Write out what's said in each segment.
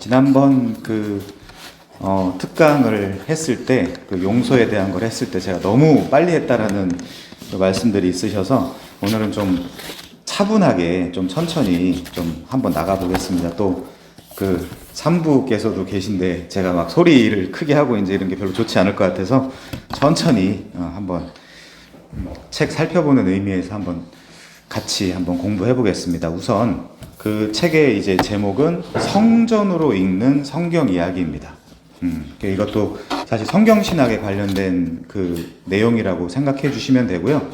지난번 특강을 했을 때, 용서에 대한 걸 했을 때 제가 너무 빨리 했다라는 말씀들이 있으셔서 오늘은 좀 차분하게 좀 천천히 좀 한번 나가보겠습니다. 또 3부께서도 계신데 제가 막 소리를 크게 하고 이제 이런 게 별로 좋지 않을 것 같아서 천천히 한번 책 살펴보는 의미에서 같이 한번 공부해 보겠습니다. 우선 그 책의 이제 제목은 성전으로 읽는 성경 이야기입니다. 이것도 사실 성경 신학에 관련된 그 내용이라고 생각해 주시면 되고요.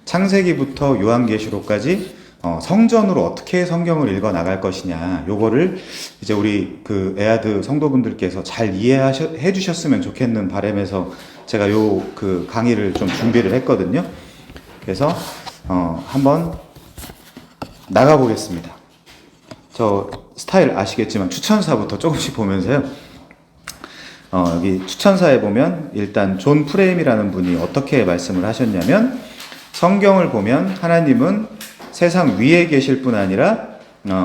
창세기부터 요한계시록까지 성전으로 어떻게 성경을 읽어 나갈 것이냐, 요거를 이제 우리 에아드 성도분들께서 잘 이해해 주셨으면 좋겠는 바람에서 제가 강의를 좀 준비를 했거든요. 그래서 한번 나가 보겠습니다. 저 스타일 아시겠지만 추천사부터 조금씩 보면서요. 여기 추천사에 보면 일단 존 프레임이라는 분이 어떻게 말씀을 하셨냐면, 성경을 보면 하나님은 세상 위에 계실 뿐 아니라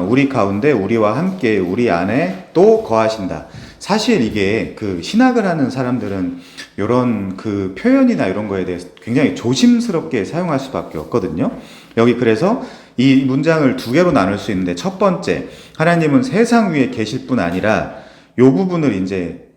우리 가운데 우리와 함께 우리 안에 또 거하신다. 사실 이게 신학을 하는 사람들은 이런 표현이나 이런 거에 대해서 굉장히 조심스럽게 사용할 수밖에 없거든요. 여기 그래서 이 문장을 두 개로 나눌 수 있는데, 첫 번째, 하나님은 세상 위에 계실 뿐 아니라, 요 부분을 이제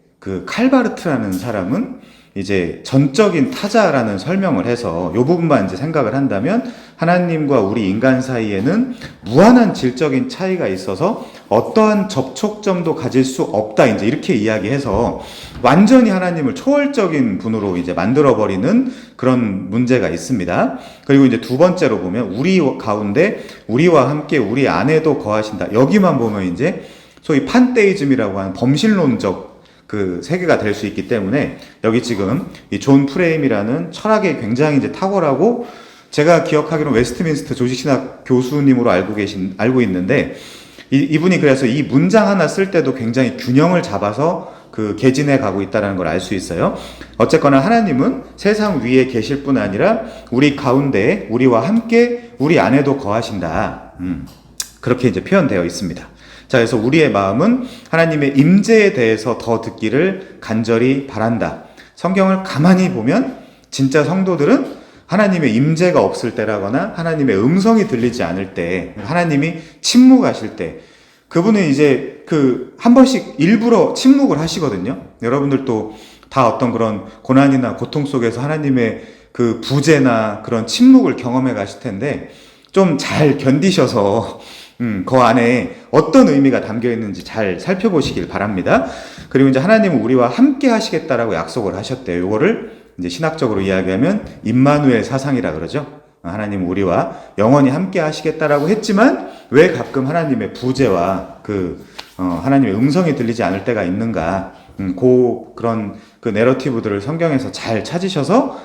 칼바르트라는 사람은 이제 전적인 타자라는 설명을 해서 요 부분만 이제 생각을 한다면, 하나님과 우리 인간 사이에는 무한한 질적인 차이가 있어서 어떠한 접촉점도 가질 수 없다, 이제 이렇게 이야기해서 완전히 하나님을 초월적인 분으로 이제 만들어버리는 그런 문제가 있습니다. 그리고 이제 두 번째로 보면, 우리 가운데 우리와 함께 우리 안에도 거하신다. 여기만 보면 이제 소위 판테이즘이라고 하는 범실론적 세계가 될 수 있기 때문에, 여기 지금 이 존 프레임이라는 철학에 굉장히 이제 탁월하고, 제가 기억하기로는 웨스트민스터 조직신학 교수님으로 알고 있는데, 이분이 그래서 이 문장 하나 쓸 때도 굉장히 균형을 잡아서 개진해 가고 있다는 걸 알 수 있어요. 어쨌거나 하나님은 세상 위에 계실 뿐 아니라 우리 가운데 우리와 함께 우리 안에도 거하신다. 그렇게 이제 표현되어 있습니다. 자, 그래서 우리의 마음은 하나님의 임재에 대해서 더 듣기를 간절히 바란다. 성경을 가만히 보면 진짜 성도들은 하나님의 임재가 없을 때라거나 하나님의 음성이 들리지 않을 때, 하나님이 침묵하실 때, 그분은 이제 한 번씩 일부러 침묵을 하시거든요. 여러분들도 다 어떤 그런 고난이나 고통 속에서 하나님의 부재나 그런 침묵을 경험해 가실 텐데, 좀 잘 견디셔서 그 안에 어떤 의미가 담겨 있는지 잘 살펴보시길 바랍니다. 그리고 이제 하나님은 우리와 함께 하시겠다라고 약속을 하셨대요. 이거를 이제 신학적으로 이야기하면 임마누엘 사상이라 그러죠. 하나님은 우리와 영원히 함께 하시겠다라고 했지만, 왜 가끔 하나님의 부재와 하나님의 음성이 들리지 않을 때가 있는가? 그런 내러티브들을 성경에서 잘 찾으셔서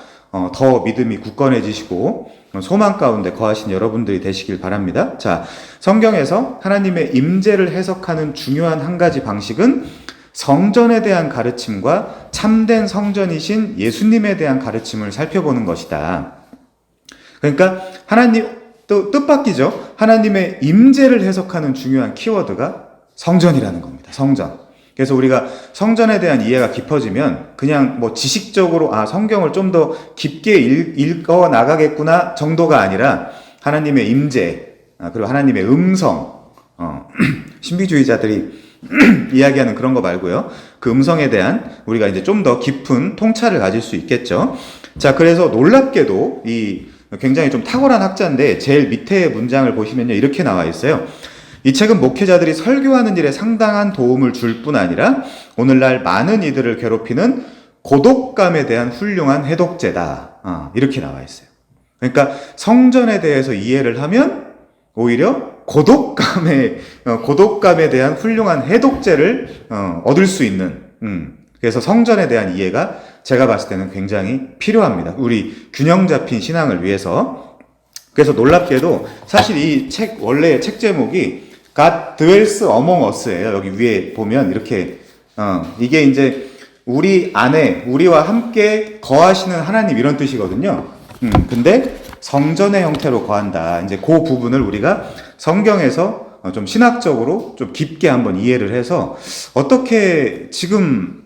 더 믿음이 굳건해지시고 소망 가운데 거하신 여러분들이 되시길 바랍니다. 자, 성경에서 하나님의 임재를 해석하는 중요한 한 가지 방식은 성전에 대한 가르침과 참된 성전이신 예수님에 대한 가르침을 살펴보는 것이다. 그러니까 또 뜻밖이죠. 하나님의 임재를 해석하는 중요한 키워드가 성전이라는 겁니다. 성전. 그래서 우리가 성전에 대한 이해가 깊어지면 그냥 지식적으로 성경을 좀 더 깊게 읽어 나가겠구나 정도가 아니라, 하나님의 임재, 그리고 하나님의 음성, 신비주의자들이 이야기하는 그런 거 말고요. 그 음성에 대한 우리가 이제 좀 더 깊은 통찰을 가질 수 있겠죠. 자, 그래서 놀랍게도 굉장히 좀 탁월한 학자인데, 제일 밑에 문장을 보시면요, 이렇게 나와 있어요. 이 책은 목회자들이 설교하는 일에 상당한 도움을 줄 뿐 아니라 오늘날 많은 이들을 괴롭히는 고독감에 대한 훌륭한 해독제다. 이렇게 나와 있어요. 그러니까 성전에 대해서 이해를 하면 오히려 고독감에 대한 훌륭한 해독제를 얻을 수 있는, 그래서 성전에 대한 이해가 제가 봤을 때는 굉장히 필요합니다. 우리 균형 잡힌 신앙을 위해서. 그래서 놀랍게도 사실 이 책, 원래 책 제목이 God dwells among us예요. 여기 위에 보면 이렇게, 이게 이제 우리 안에, 우리와 함께 거하시는 하나님, 이런 뜻이거든요. 근데 성전의 형태로 거한다. 이제 그 부분을 우리가 성경에서 좀 신학적으로 좀 깊게 한번 이해를 해서 어떻게 지금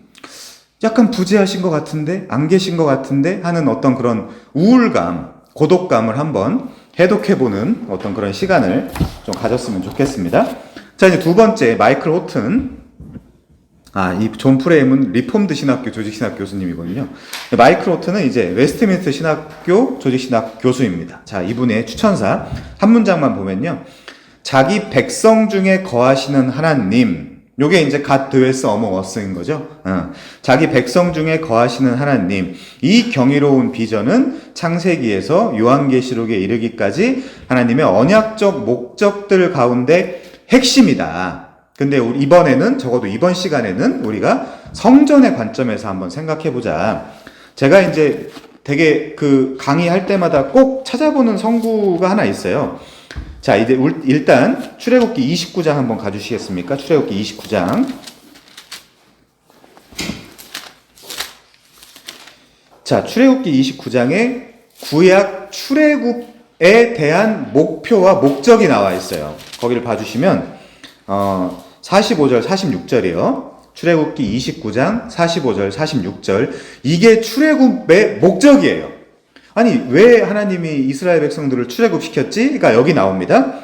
약간 부재하신 것 같은데, 안 계신 것 같은데 하는 어떤 그런 우울감, 고독감을 한번 해독해보는 어떤 그런 시간을 좀 가졌으면 좋겠습니다. 자, 이제 두 번째, 마이클 호튼. 이 존 프레임은 리폼드 신학교 조직신학 교수님이거든요. 마이클 호튼은 이제 웨스트민스터 신학교 조직신학 교수입니다. 자, 이분의 추천사 한 문장만 보면요. 자기 백성 중에 거하시는 하나님, 요게 이제 God dwells among us인 거죠. 자기 백성 중에 거하시는 하나님, 이 경이로운 비전은 창세기에서 요한계시록에 이르기까지 하나님의 언약적 목적들 가운데 핵심이다. 근데 이번에는, 적어도 이번 시간에는 우리가 성전의 관점에서 한번 생각해보자. 제가 이제 되게 그 강의할 때마다 꼭 찾아보는 성구가 하나 있어요. 자, 이제 일단 출애굽기 29장 한번 가주시겠습니까? 출애굽기 29장. 자, 출애굽기 29장에 구약 출애굽에 대한 목표와 목적이 나와 있어요. 거기를 봐주시면 45절, 46절이요. 출애굽기 29장 45절, 46절. 이게 출애굽의 목적이에요. 아니, 왜 하나님이 이스라엘 백성들을 출애굽시켰지? 그러니까 여기 나옵니다.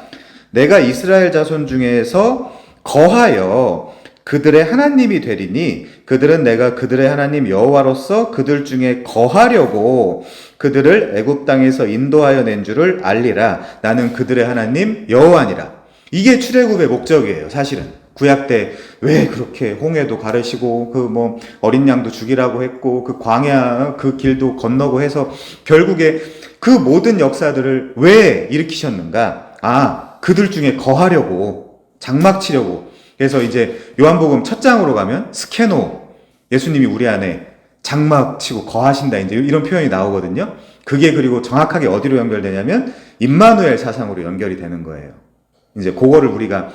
내가 이스라엘 자손 중에서 거하여 그들의 하나님이 되리니 그들은 내가 그들의 하나님 여호와로서 그들 중에 거하려고 그들을 애굽 땅에서 인도하여 낸 줄을 알리라. 나는 그들의 하나님 여호와니라. 이게 출애굽의 목적이에요, 사실은. 구약 때 왜 그렇게 홍해도 가르시고 그 어린 양도 죽이라고 했고 그 광야 그 길도 건너고 해서 결국에 그 모든 역사들을 왜 일으키셨는가? 그들 중에 거하려고, 장막 치려고. 그래서 이제 요한복음 첫 장으로 가면 스케노, 예수님이 우리 안에 장막 치고 거하신다, 이제 이런 표현이 나오거든요. 그게 그리고 정확하게 어디로 연결되냐면 임마누엘 사상으로 연결이 되는 거예요. 이제 그거를 우리가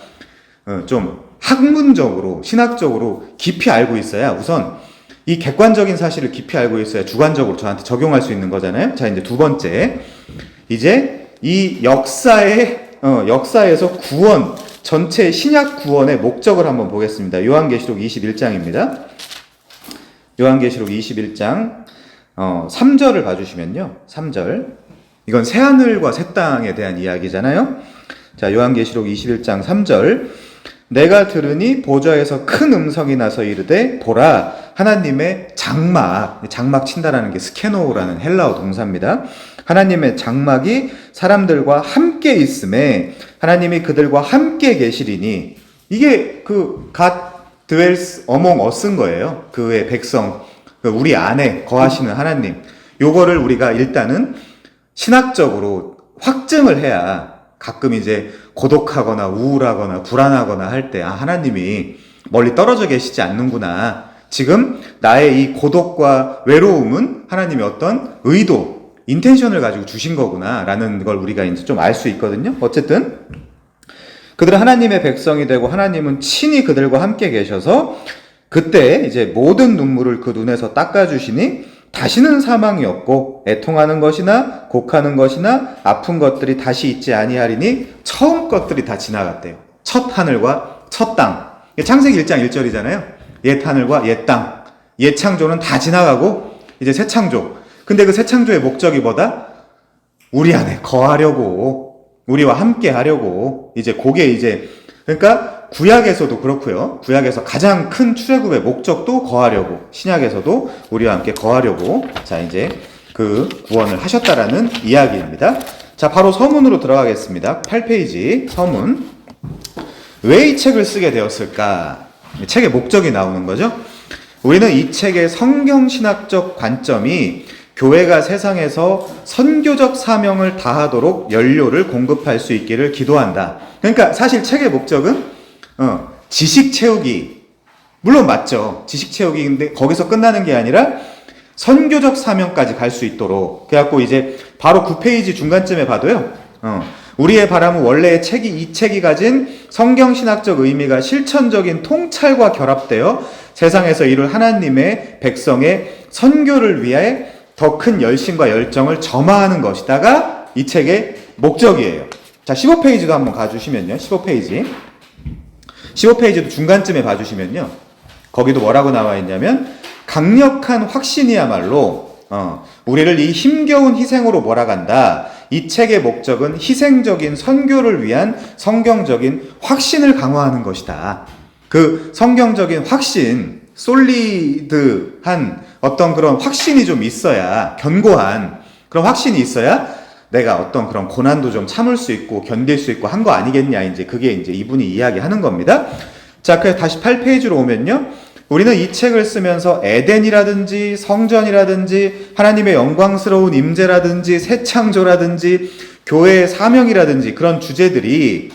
좀 학문적으로, 신학적으로 깊이 알고 있어야, 우선 이 객관적인 사실을 깊이 알고 있어야 주관적으로 저한테 적용할 수 있는 거잖아요. 자, 이제 두 번째, 이제 이 역사에서 구원, 전체 신약 구원의 목적을 한번 보겠습니다. 요한계시록 21장입니다. 요한계시록 21장 3절을 봐주시면요. 3절. 이건 새하늘과 새 땅에 대한 이야기잖아요. 자, 요한계시록 21장 3절. 내가 들으니 보좌에서 큰 음성이 나서 이르되 보라, 하나님의 장막 친다라는 게 스케노라는 헬라어 동사입니다. 하나님의 장막이 사람들과 함께 있음에 하나님이 그들과 함께 계시리니, 이게 그 God dwells among us인 거예요. 그의 백성, 우리 안에 거하시는 하나님. 요거를 우리가 일단은 신학적으로 확증을 해야 가끔 이제 고독하거나 우울하거나 불안하거나 할 때, 하나님이 멀리 떨어져 계시지 않는구나. 지금 나의 이 고독과 외로움은 하나님의 어떤 의도, 인텐션을 가지고 주신 거구나 라는 걸 우리가 이제 좀 알 수 있거든요. 어쨌든 그들은 하나님의 백성이 되고 하나님은 친히 그들과 함께 계셔서 그때 이제 모든 눈물을 그 눈에서 닦아주시니 다시는 사망이 없고 애통하는 것이나 곡하는 것이나 아픈 것들이 다시 있지 아니하리니 처음 것들이 다 지나갔대요. 첫 하늘과 첫 땅. 창세기 1장 1절이잖아요. 옛 하늘과 옛 땅. 옛 창조는 다 지나가고 이제 새 창조. 근데 그 새 창조의 목적이 뭐다? 우리 안에 거하려고, 우리와 함께 하려고. 이제 그게 이제, 그러니까 구약에서도 그렇고요. 구약에서 가장 큰 출애굽의 목적도 거하려고, 신약에서도 우리와 함께 거하려고, 자, 이제 그 구원을 하셨다라는 이야기입니다. 자, 바로 서문으로 들어가겠습니다. 8페이지 서문. 왜 이 책을 쓰게 되었을까? 책의 목적이 나오는 거죠. 우리는 이 책의 성경신학적 관점이 교회가 세상에서 선교적 사명을 다하도록 연료를 공급할 수 있기를 기도한다. 그러니까 사실 책의 목적은 지식 채우기, 물론 맞죠. 지식 채우기. 근데 거기서 끝나는 게 아니라 선교적 사명까지 갈 수 있도록. 그래갖고 이제 바로 9페이지 중간쯤에 봐도요. 우리의 바람은 원래 이 책이 가진 성경신학적 의미가 실천적인 통찰과 결합되어 세상에서 이룰 하나님의 백성의 선교를 위해 더 큰 열심과 열정을 점화하는 것이다가 이 책의 목적이에요. 자, 15페이지도 한번 가주시면요. 15페이지. 15페이지도 중간쯤에 봐주시면요. 거기도 뭐라고 나와 있냐면, 강력한 확신이야말로, 우리를 이 힘겨운 희생으로 몰아간다. 이 책의 목적은 희생적인 선교를 위한 성경적인 확신을 강화하는 것이다. 그 성경적인 확신, 솔리드한 어떤 그런 확신이 좀 있어야, 견고한 그런 확신이 있어야 내가 어떤 그런 고난도 좀 참을 수 있고 견딜 수 있고 한 거 아니겠냐. 이제 그게 이제 이분이 이야기하는 겁니다. 자, 그래서 다시 8페이지로 오면요. 우리는 이 책을 쓰면서 에덴이라든지 성전이라든지 하나님의 영광스러운 임재라든지 새 창조라든지 교회의 사명이라든지 그런 주제들이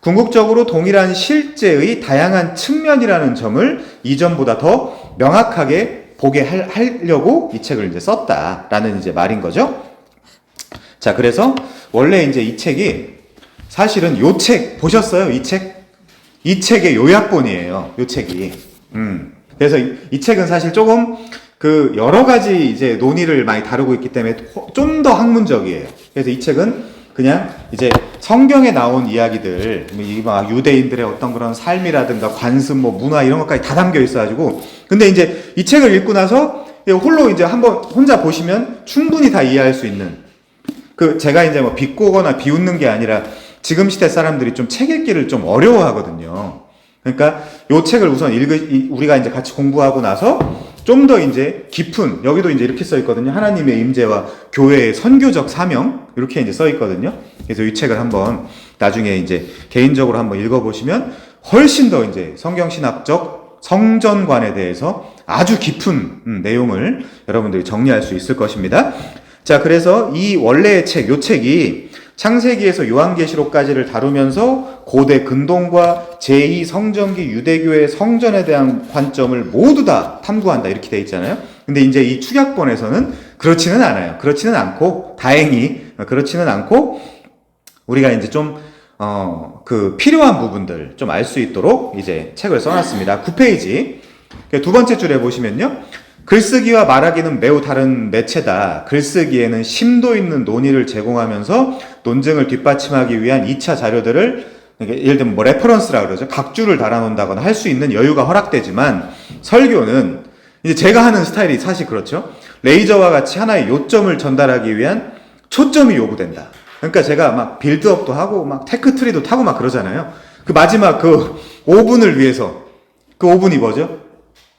궁극적으로 동일한 실제의 다양한 측면이라는 점을 이전보다 더 명확하게 보게 하려고 이 책을 이제 썼다라는 이제 말인 거죠. 자, 그래서 원래 이제 이 책이 사실은 요 책 보셨어요? 이 책? 이 책의 요약본이에요. 요 책이. 그래서 이 책은 사실 조금 그 여러 가지 이제 논의를 많이 다루고 있기 때문에 좀 더 학문적이에요. 그래서 이 책은 그냥 이제 성경에 나온 이야기들, 막 유대인들의 어떤 그런 삶이라든가 관습, 뭐 문화 이런 것까지 다 담겨 있어가지고, 근데 이제 이 책을 읽고 나서 홀로 이제 한번 혼자 보시면 충분히 다 이해할 수 있는, 그 제가 이제 뭐 비꼬거나 비웃는 게 아니라 지금 시대 사람들이 좀 책 읽기를 좀 어려워하거든요. 그러니까 요 책을 우선 우리가 이제 같이 공부하고 나서 좀 더 이제 깊은, 여기도 이제 이렇게 써 있거든요. 하나님의 임재와 교회의 선교적 사명, 이렇게 이제 써 있거든요. 그래서 이 책을 한번 나중에 이제 개인적으로 한번 읽어보시면 훨씬 더 이제 성경신학적 성전관에 대해서 아주 깊은 내용을 여러분들이 정리할 수 있을 것입니다. 자, 그래서 이 원래의 책, 요 책이 창세기에서 요한계시록까지를 다루면서 고대 근동과 제2성전기 유대교의 성전에 대한 관점을 모두 다 탐구한다 이렇게 돼 있잖아요. 근데 이제 이 축약본에서는 그렇지는 않아요. 그렇지는 않고, 다행히 그렇지는 않고, 우리가 이제 좀 그 필요한 부분들 좀 알 수 있도록 이제 책을 써놨습니다. 9페이지 두 번째 줄에 보시면요. 글쓰기와 말하기는 매우 다른 매체다. 글쓰기에는 심도 있는 논의를 제공하면서 논증을 뒷받침하기 위한 2차 자료들을, 예를 들면 뭐 레퍼런스라 그러죠. 각주를 달아놓는다거나 할 수 있는 여유가 허락되지만, 설교는 이제 제가 하는 스타일이 사실 그렇죠. 레이저와 같이 하나의 요점을 전달하기 위한 초점이 요구된다. 그러니까 제가 막 빌드업도 하고 막 테크트리도 타고 막 그러잖아요. 그 마지막 그 5분을 위해서, 그 5분이 뭐죠?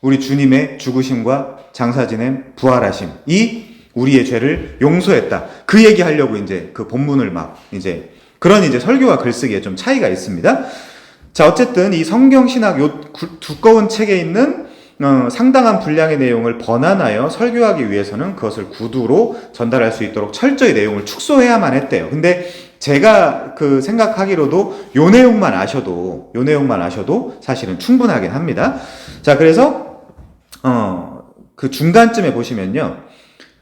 우리 주님의 죽으심과 장사 지냄 부활하심이 우리의 죄를 용서했다. 그 얘기 하려고 이제 그 본문을 막 이제 그런 이제 설교와 글쓰기에 좀 차이가 있습니다. 자, 어쨌든 이 성경신학 요 두꺼운 책에 있는 상당한 분량의 내용을 번안하여 설교하기 위해서는 그것을 구두로 전달할 수 있도록 철저히 내용을 축소해야만 했대요. 근데 제가 그 생각하기로도 요 내용만 아셔도 사실은 충분하긴 합니다. 자, 그래서 그 중간쯤에 보시면요.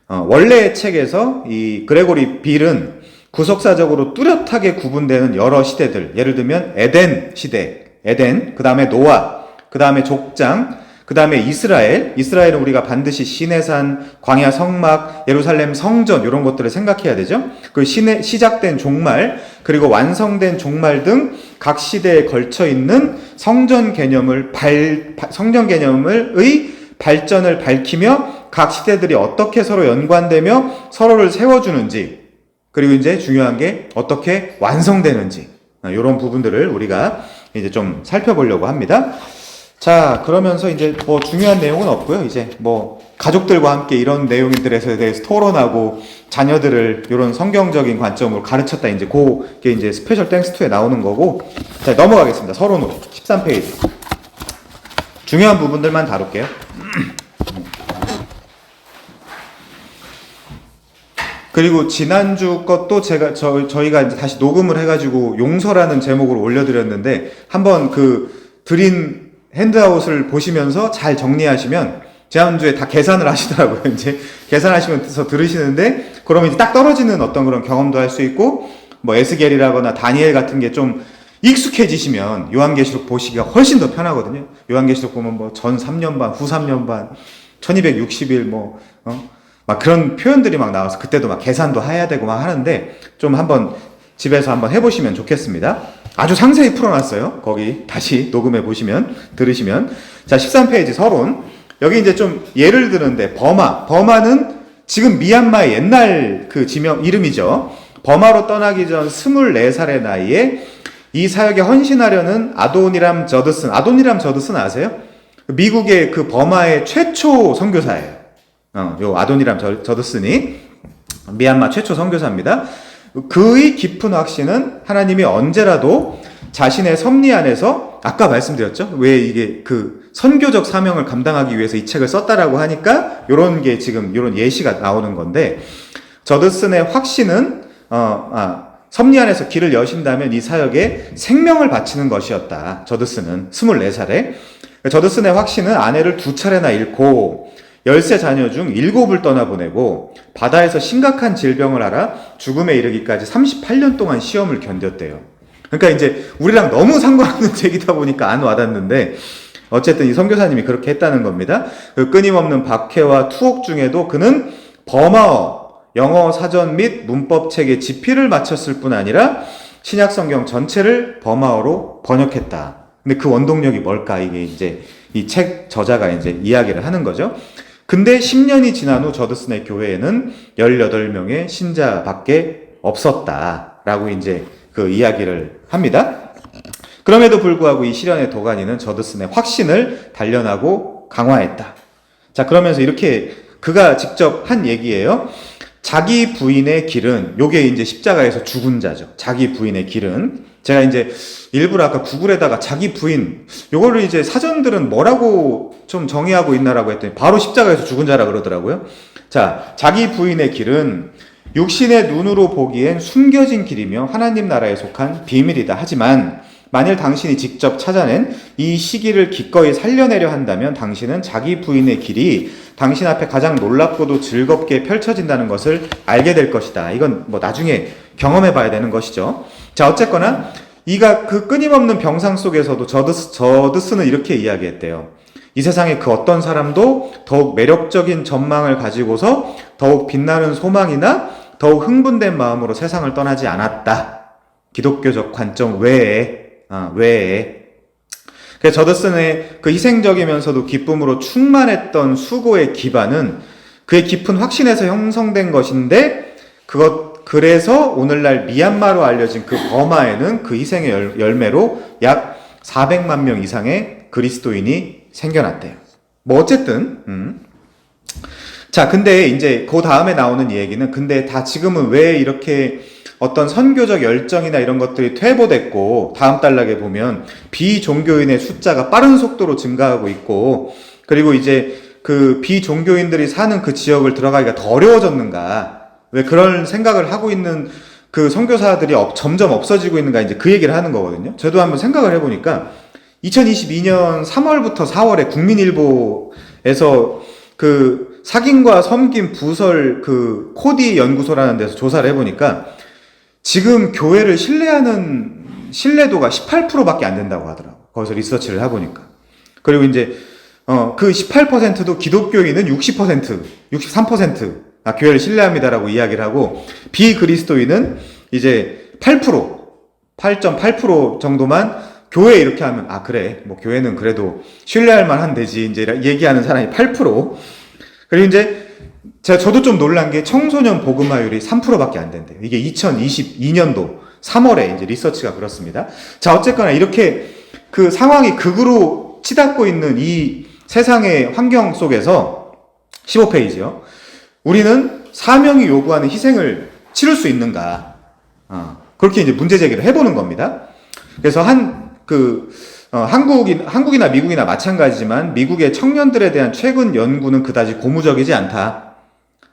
원래의 책에서 이 그레고리 빌은 구속사적으로 뚜렷하게 구분되는 여러 시대들, 예를 들면 에덴 시대, 그 다음에 노아, 그 다음에 족장, 그 다음에 이스라엘은 우리가 반드시 시내산, 광야 성막, 예루살렘 성전 이런 것들을 생각해야 되죠. 그 시작된 종말, 그리고 완성된 종말 등 각 시대에 걸쳐 있는 성전 개념의 발전을 밝히며 각 시대들이 어떻게 서로 연관되며 서로를 세워주는지, 그리고 이제 중요한 게 어떻게 완성되는지, 이런 부분들을 우리가 이제 좀 살펴보려고 합니다. 자, 그러면서 이제 뭐 중요한 내용은 없고요. 이제 뭐 가족들과 함께 이런 내용들에 대해서 토론하고 자녀들을 이런 성경적인 관점으로 가르쳤다. 이제 그게 이제 스페셜 땡스2에 나오는 거고. 자, 넘어가겠습니다. 서론으로 13페이지. 중요한 부분들만 다룰게요. 그리고 지난주 것도 저희가 이제 다시 녹음을 해가지고 용서라는 제목으로 올려드렸는데, 한번 그 드린 핸드아웃을 보시면서 잘 정리하시면, 지난주에 다 계산을 하시더라고요. 이제 계산하시면서 들으시는데, 그러면 이제 딱 떨어지는 어떤 그런 경험도 할 수 있고, 뭐 에스겔이라거나 다니엘 같은 게 좀 익숙해지시면 요한계시록 보시기가 훨씬 더 편하거든요. 요한계시록 보면 뭐 전 3년 반, 후 3년 반, 1260일 막 그런 표현들이 막 나와서 그때도 막 계산도 해야 되고 막 하는데, 좀 한번 집에서 한번 해보시면 좋겠습니다. 아주 상세히 풀어놨어요. 거기 다시 녹음해 보시면, 들으시면. 자, 13페이지 서론. 여기 이제 좀 예를 드는데, 버마는 지금 미얀마의 옛날 그 지명, 이름이죠. 버마로 떠나기 전 24살의 나이에 이 사역에 헌신하려는 아도니람 저드슨 아세요? 미국의 그 버마의 최초 선교사예요. 요 아도니람 저드슨이 미얀마 최초 선교사입니다. 그의 깊은 확신은 하나님이 언제라도 자신의 섭리 안에서, 아까 말씀드렸죠? 왜 이게 그 선교적 사명을 감당하기 위해서 이 책을 썼다라고 하니까 요런 게 지금 요런 예시가 나오는 건데, 저드슨의 확신은 섭리 안에서 길을 여신다면 이 사역에 생명을 바치는 것이었다. 저드슨은 24살에. 저드슨의 확신은 아내를 2차례나 잃고 13 자녀 중 7을 떠나보내고 바다에서 심각한 질병을 앓아 죽음에 이르기까지 38년 동안 시험을 견뎠대요. 그러니까 이제 우리랑 너무 상관없는 얘기다 보니까 안 와닿는데, 어쨌든 이 선교사님이 그렇게 했다는 겁니다. 그 끊임없는 박해와 투옥 중에도 그는 버마어, 영어 사전 및 문법책에 지필을 마쳤을 뿐 아니라 신약 성경 전체를 버마어로 번역했다. 근데 그 원동력이 뭘까? 이게 이제 이 책 저자가 이제 이야기를 하는 거죠. 근데 10년이 지난 후 저드슨의 교회에는 18명의 신자밖에 없었다라고 이제 그 이야기를 합니다. 그럼에도 불구하고 이 시련의 도가니는 저드슨의 확신을 단련하고 강화했다. 자, 그러면서 이렇게 그가 직접 한 얘기예요. 자기 부인의 길은, 요게 이제 십자가에서 죽은 자죠. 자기 부인의 길은. 제가 이제 일부러 아까 구글에다가 자기 부인, 요거를 이제 사전들은 뭐라고 좀 정의하고 있나라고 했더니 바로 십자가에서 죽은 자라 그러더라고요. 자, 자기 부인의 길은 육신의 눈으로 보기엔 숨겨진 길이며 하나님 나라에 속한 비밀이다. 하지만 만일 당신이 직접 찾아낸 이 시기를 기꺼이 살려내려 한다면 당신은 자기 부인의 길이 당신 앞에 가장 놀랍고도 즐겁게 펼쳐진다는 것을 알게 될 것이다. 이건 뭐 나중에 경험해 봐야 되는 것이죠. 자, 어쨌거나 이가 그 끊임없는 병상 속에서도 저드슨은 이렇게 이야기했대요. 이 세상의 그 어떤 사람도 더욱 매력적인 전망을 가지고서 더욱 빛나는 소망이나 더욱 흥분된 마음으로 세상을 떠나지 않았다. 기독교적 관점 외에. 그래서 저드슨의 그 희생적이면서도 기쁨으로 충만했던 수고의 기반은 그의 깊은 확신에서 형성된 것인데, 그래서 오늘날 미얀마로 알려진 그 버마에는 그 희생의 열매로 약 400만 명 이상의 그리스도인이 생겨났대요. 뭐 어쨌든 자, 근데 이제 그 다음에 나오는 얘기는, 근데 다 지금은 왜 이렇게 어떤 선교적 열정이나 이런 것들이 퇴보됐고, 다음 단락에 보면 비종교인의 숫자가 빠른 속도로 증가하고 있고, 그리고 이제 그 비종교인들이 사는 그 지역을 들어가기가 더 어려워졌는가, 왜 그런 생각을 하고 있는 그 선교사들이 점점 없어지고 있는가, 이제 그 얘기를 하는 거거든요. 저도 한번 생각을 해보니까 2022년 3월부터 4월에 국민일보에서 그 사김과 섬김 부설 그 코디 연구소라는 데서 조사를 해보니까 지금 교회를 신뢰하는 신뢰도가 18%밖에 안 된다고 하더라고. 거기서 리서치를 해보니까. 그리고 이제 그 18%도 기독교인은 60%, 63% 교회를 신뢰합니다라고 이야기를 하고, 비그리스도인은 이제 8.8% 정도만 교회 이렇게 하면 그래, 뭐 교회는 그래도 신뢰할 만한 데지, 이제 얘기하는 사람이 8%. 그리고 이제 저도 좀 놀란 게 청소년 복음화율이 3%밖에 안 된대요. 이게 2022년도 3월에 이제 리서치가 그렇습니다. 자, 어쨌거나 이렇게 그 상황이 극으로 치닫고 있는 이 세상의 환경 속에서 15페이지요. 우리는 사명이 요구하는 희생을 치를 수 있는가? 그렇게 이제 문제 제기를 해보는 겁니다. 그래서 한국이나 미국이나 마찬가지지만 미국의 청년들에 대한 최근 연구는 그다지 고무적이지 않다.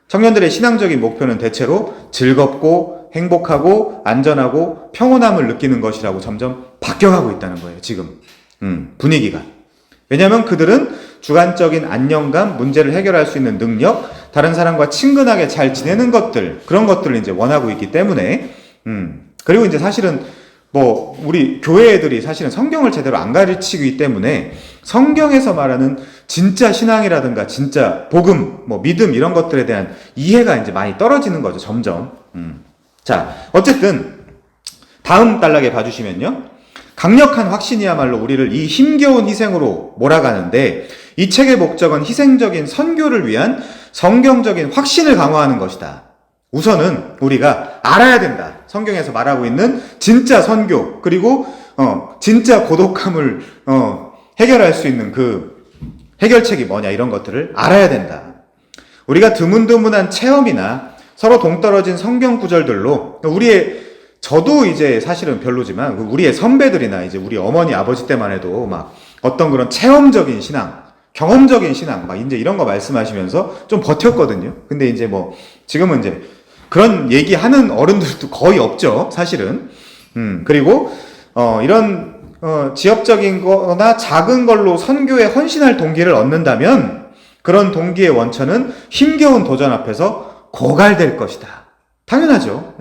청년들의 신앙적인 목표는 대체로 즐겁고 행복하고 안전하고 평온함을 느끼는 것이라고 점점 바뀌어가고 있다는 거예요, 지금. 분위기가. 왜냐하면 그들은 주관적인 안정감, 문제를 해결할 수 있는 능력, 다른 사람과 친근하게 잘 지내는 것들, 그런 것들을 이제 원하고 있기 때문에, 그리고 이제 사실은 우리 교회 애들이 사실은 성경을 제대로 안 가르치기 때문에 성경에서 말하는 진짜 신앙이라든가 진짜 복음, 믿음 이런 것들에 대한 이해가 이제 많이 떨어지는 거죠, 점점. 자, 어쨌든 다음 단락에 봐주시면요. 강력한 확신이야말로 우리를 이 힘겨운 희생으로 몰아가는데 이 책의 목적은 희생적인 선교를 위한 성경적인 확신을 강화하는 것이다. 우선은 우리가 알아야 된다. 성경에서 말하고 있는 진짜 선교, 그리고 진짜 고독함을 해결할 수 있는 그 해결책이 뭐냐, 이런 것들을 알아야 된다. 우리가 드문드문한 체험이나 서로 동떨어진 성경 구절들로 저도 이제 사실은 별로지만 우리의 선배들이나 이제 우리 어머니 아버지 때만 해도 막 어떤 그런 체험적인 신앙, 경험적인 신앙 막 이제 이런 거 말씀하시면서 좀 버텼거든요. 근데 이제 뭐 지금은 이제 그런 얘기하는 어른들도 거의 없죠, 사실은. 그리고 이런 지엽적인 거나 작은 걸로 선교에 헌신할 동기를 얻는다면 그런 동기의 원천은 힘겨운 도전 앞에서 고갈될 것이다. 당연하죠.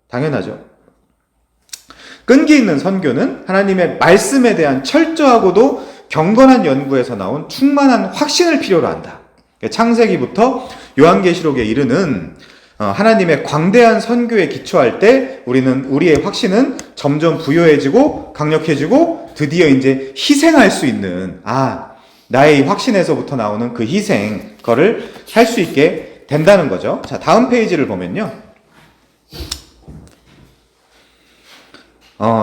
당연하죠. 끈기 있는 선교는 하나님의 말씀에 대한 철저하고도 경건한 연구에서 나온 충만한 확신을 필요로 한다. 창세기부터 요한계시록에 이르는 하나님의 광대한 선교에 기초할 때 우리의 확신은 점점 부여해지고 강력해지고 드디어 이제 희생할 수 있는, 나의 확신에서부터 나오는 그 희생, 거를 할 수 있게 된다는 거죠. 자, 다음 페이지를 보면요.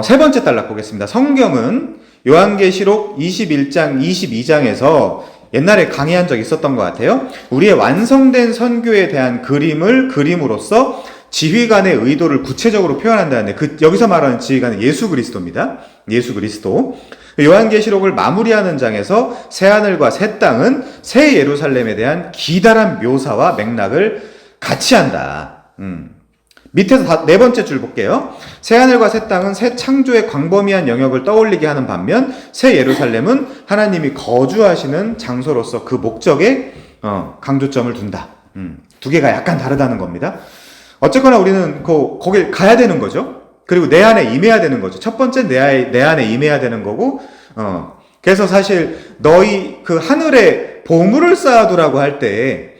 세 번째 단락 보겠습니다. 성경은 요한계시록 21장, 22장에서 옛날에 강의한 적 있었던 것 같아요. 우리의 완성된 선교에 대한 그림을 그림으로써 지휘관의 의도를 구체적으로 표현한다는데 여기서 말하는 지휘관은 예수 그리스도입니다. 예수 그리스도. 요한계시록을 마무리하는 장에서 새하늘과 새 땅은 새 예루살렘에 대한 기다란 묘사와 맥락을 같이 한다. 밑에서 네 번째 줄 볼게요. 새하늘과 새 땅은 새 창조의 광범위한 영역을 떠올리게 하는 반면 새 예루살렘은 하나님이 거주하시는 장소로서 그 목적에 강조점을 둔다. 두 개가 약간 다르다는 겁니다. 어쨌거나 우리는 거길 가야 되는 거죠. 그리고 내 안에 임해야 되는 거죠. 첫 번째 내 안에 임해야 되는 거고, 그래서 사실 너희 그 하늘에 보물을 쌓아두라고 할 때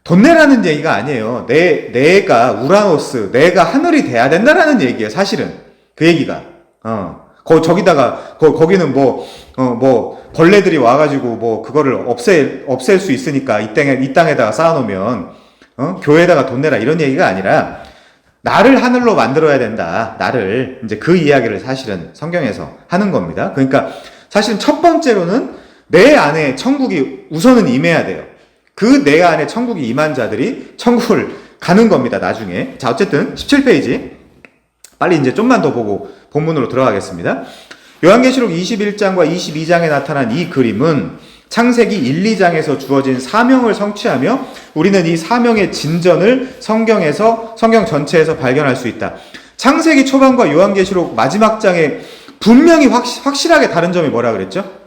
돈 내라는 얘기가 아니에요. 내가 우라노스, 내가 하늘이 돼야 된다라는 얘기예요, 사실은. 그 얘기가. 거기는 벌레들이 와가지고 그거를 없앨 수 있으니까 이 땅에다가 쌓아놓으면, 교회에다가 돈 내라 이런 얘기가 아니라, 나를 하늘로 만들어야 된다. 나를. 이제 그 이야기를 사실은 성경에서 하는 겁니다. 그러니까 사실은 첫 번째로는 내 안에 천국이 우선은 임해야 돼요. 그 내 안에 천국이 임한 자들이 천국을 가는 겁니다, 나중에. 자, 어쨌든 17페이지. 빨리 이제 좀만 더 보고 본문으로 들어가겠습니다. 요한계시록 21장과 22장에 나타난 이 그림은 창세기 1, 2장에서 주어진 사명을 성취하며 우리는 이 사명의 진전을 성경 전체에서 발견할 수 있다. 창세기 초반과 요한계시록 마지막 장에 분명히 확실하게 다른 점이 뭐라 그랬죠?